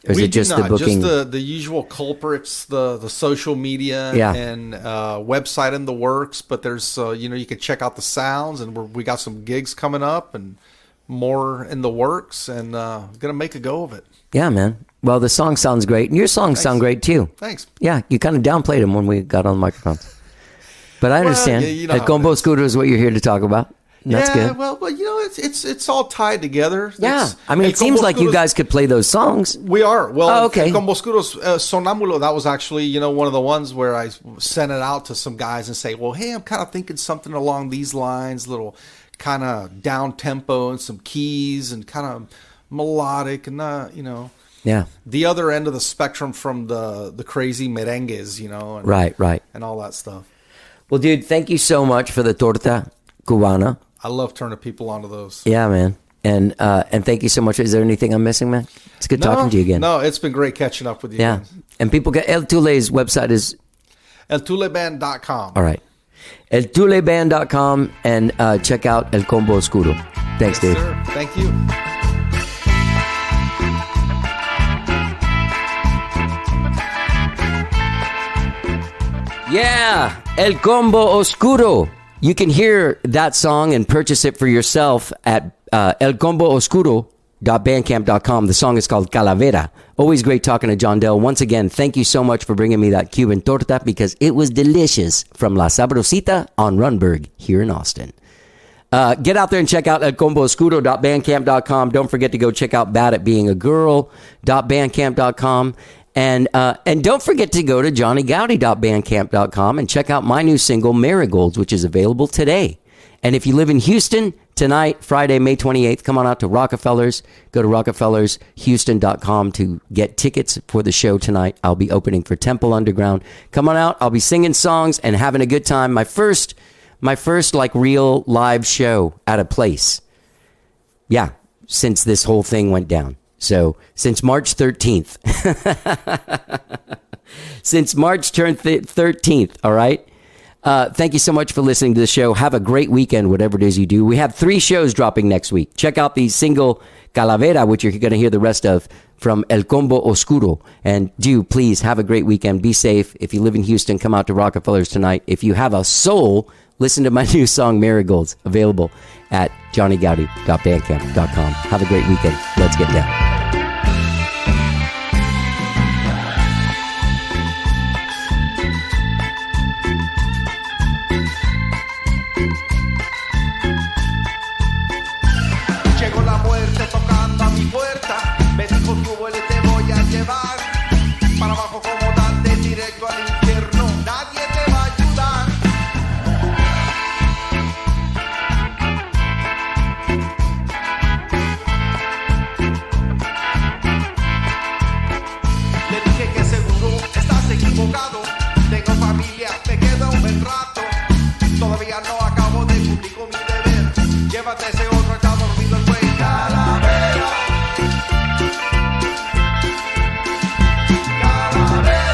Or is it just the booking? Just the usual culprits, the social media and website in the works. But there's you can check out the sounds, and we got some gigs coming up and more in the works, and gonna make a go of it. Yeah, man. Well, the song sounds great, and your songs sound great too. Thanks. Yeah, you kind of downplayed them when we got on the microphones. But I understand. El Combo Oscuro is what you're here to talk about. That's good. Well, it's all tied together. Yeah, I mean, it seems like you guys could play those songs. We are. Well, okay. Combo Oscuro's Sonambulo, that was actually, one of the ones where I sent it out to some guys and say, well, hey, I'm kind of thinking something along these lines, little kind of down tempo and some keys and kind of melodic and, Yeah. the other end of the spectrum from the crazy merengues, and, Right. and all that stuff. Well, dude, thank you so much for the torta cubana. I love turning people onto those. Yeah, man. And thank you so much. Is there anything I'm missing, man? It's good talking to you again. No, it's been great catching up with you. Yeah. Again. And people get El Tule's website is eltuleband.com. all right. eltuleband.com and check out El Combo Oscuro. Thanks, dude. Sir. Thank you. Yeah, El Combo Oscuro. You can hear that song and purchase it for yourself at elcombooscuro.bandcamp.com. The song is called Calavera. Always great talking to John Dell. Once again, thank you so much for bringing me that Cuban torta because it was delicious from La Sabrosita on Runberg here in Austin. Get out there and check out elcombooscuro.bandcamp.com. Don't forget to go check out badatbeingagirl.bandcamp.com. And don't forget to go to johnnygowdy.bandcamp.com and check out my new single, Marigolds, which is available today. And if you live in Houston, tonight, Friday, May 28th, come on out to Rockefeller's. Go to rockefellershouston.com to get tickets for the show tonight. I'll be opening for Temple Underground. Come on out. I'll be singing songs and having a good time. My first like real live show at a place. Yeah, since this whole thing went down. So since March 13th, since March 13th, all right? Thank you so much for listening to the show. Have a great weekend, whatever it is you do. We have 3 shows dropping next week. Check out the single Calavera, which you're going to hear the rest of from El Combo Oscuro. And do please have a great weekend. Be safe. If you live in Houston, come out to Rockefellers tonight. If you have a soul, listen to my new song, Marigolds, available at johnnygaudi.bandcamp.com. Have a great weekend. Let's get down. Llegó la muerte tocando a mi puerta. Me dijo tú vuelve, te voy a llevar para abajo como Dante, directo al infierno. Nadie te va a ayudar. Le dije que seguro estás equivocado. Tengo familia, me queda un buen rato. Todavía no acabo de cumplir con mi deber. Llévate ese otro, está dormido el güey. Calavera, Calavera.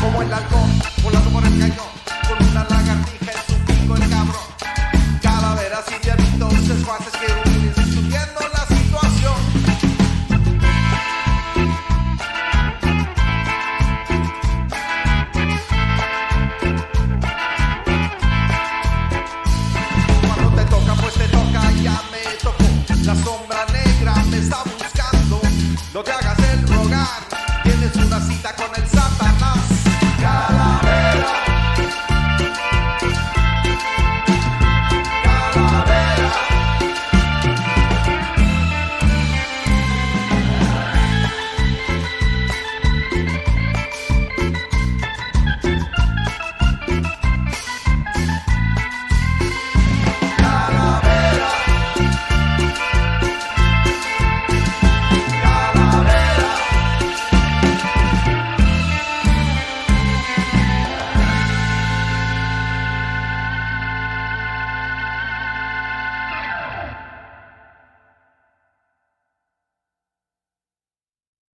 Como el halcón, volando por el cañón, con una lagartija en su pico el cabrón. Calaveras y diablitos, secuaces que huyen discutiendo la situación. Cuando te toca, pues te toca, ya me tocó. La sombra negra me está buscando. No te hagas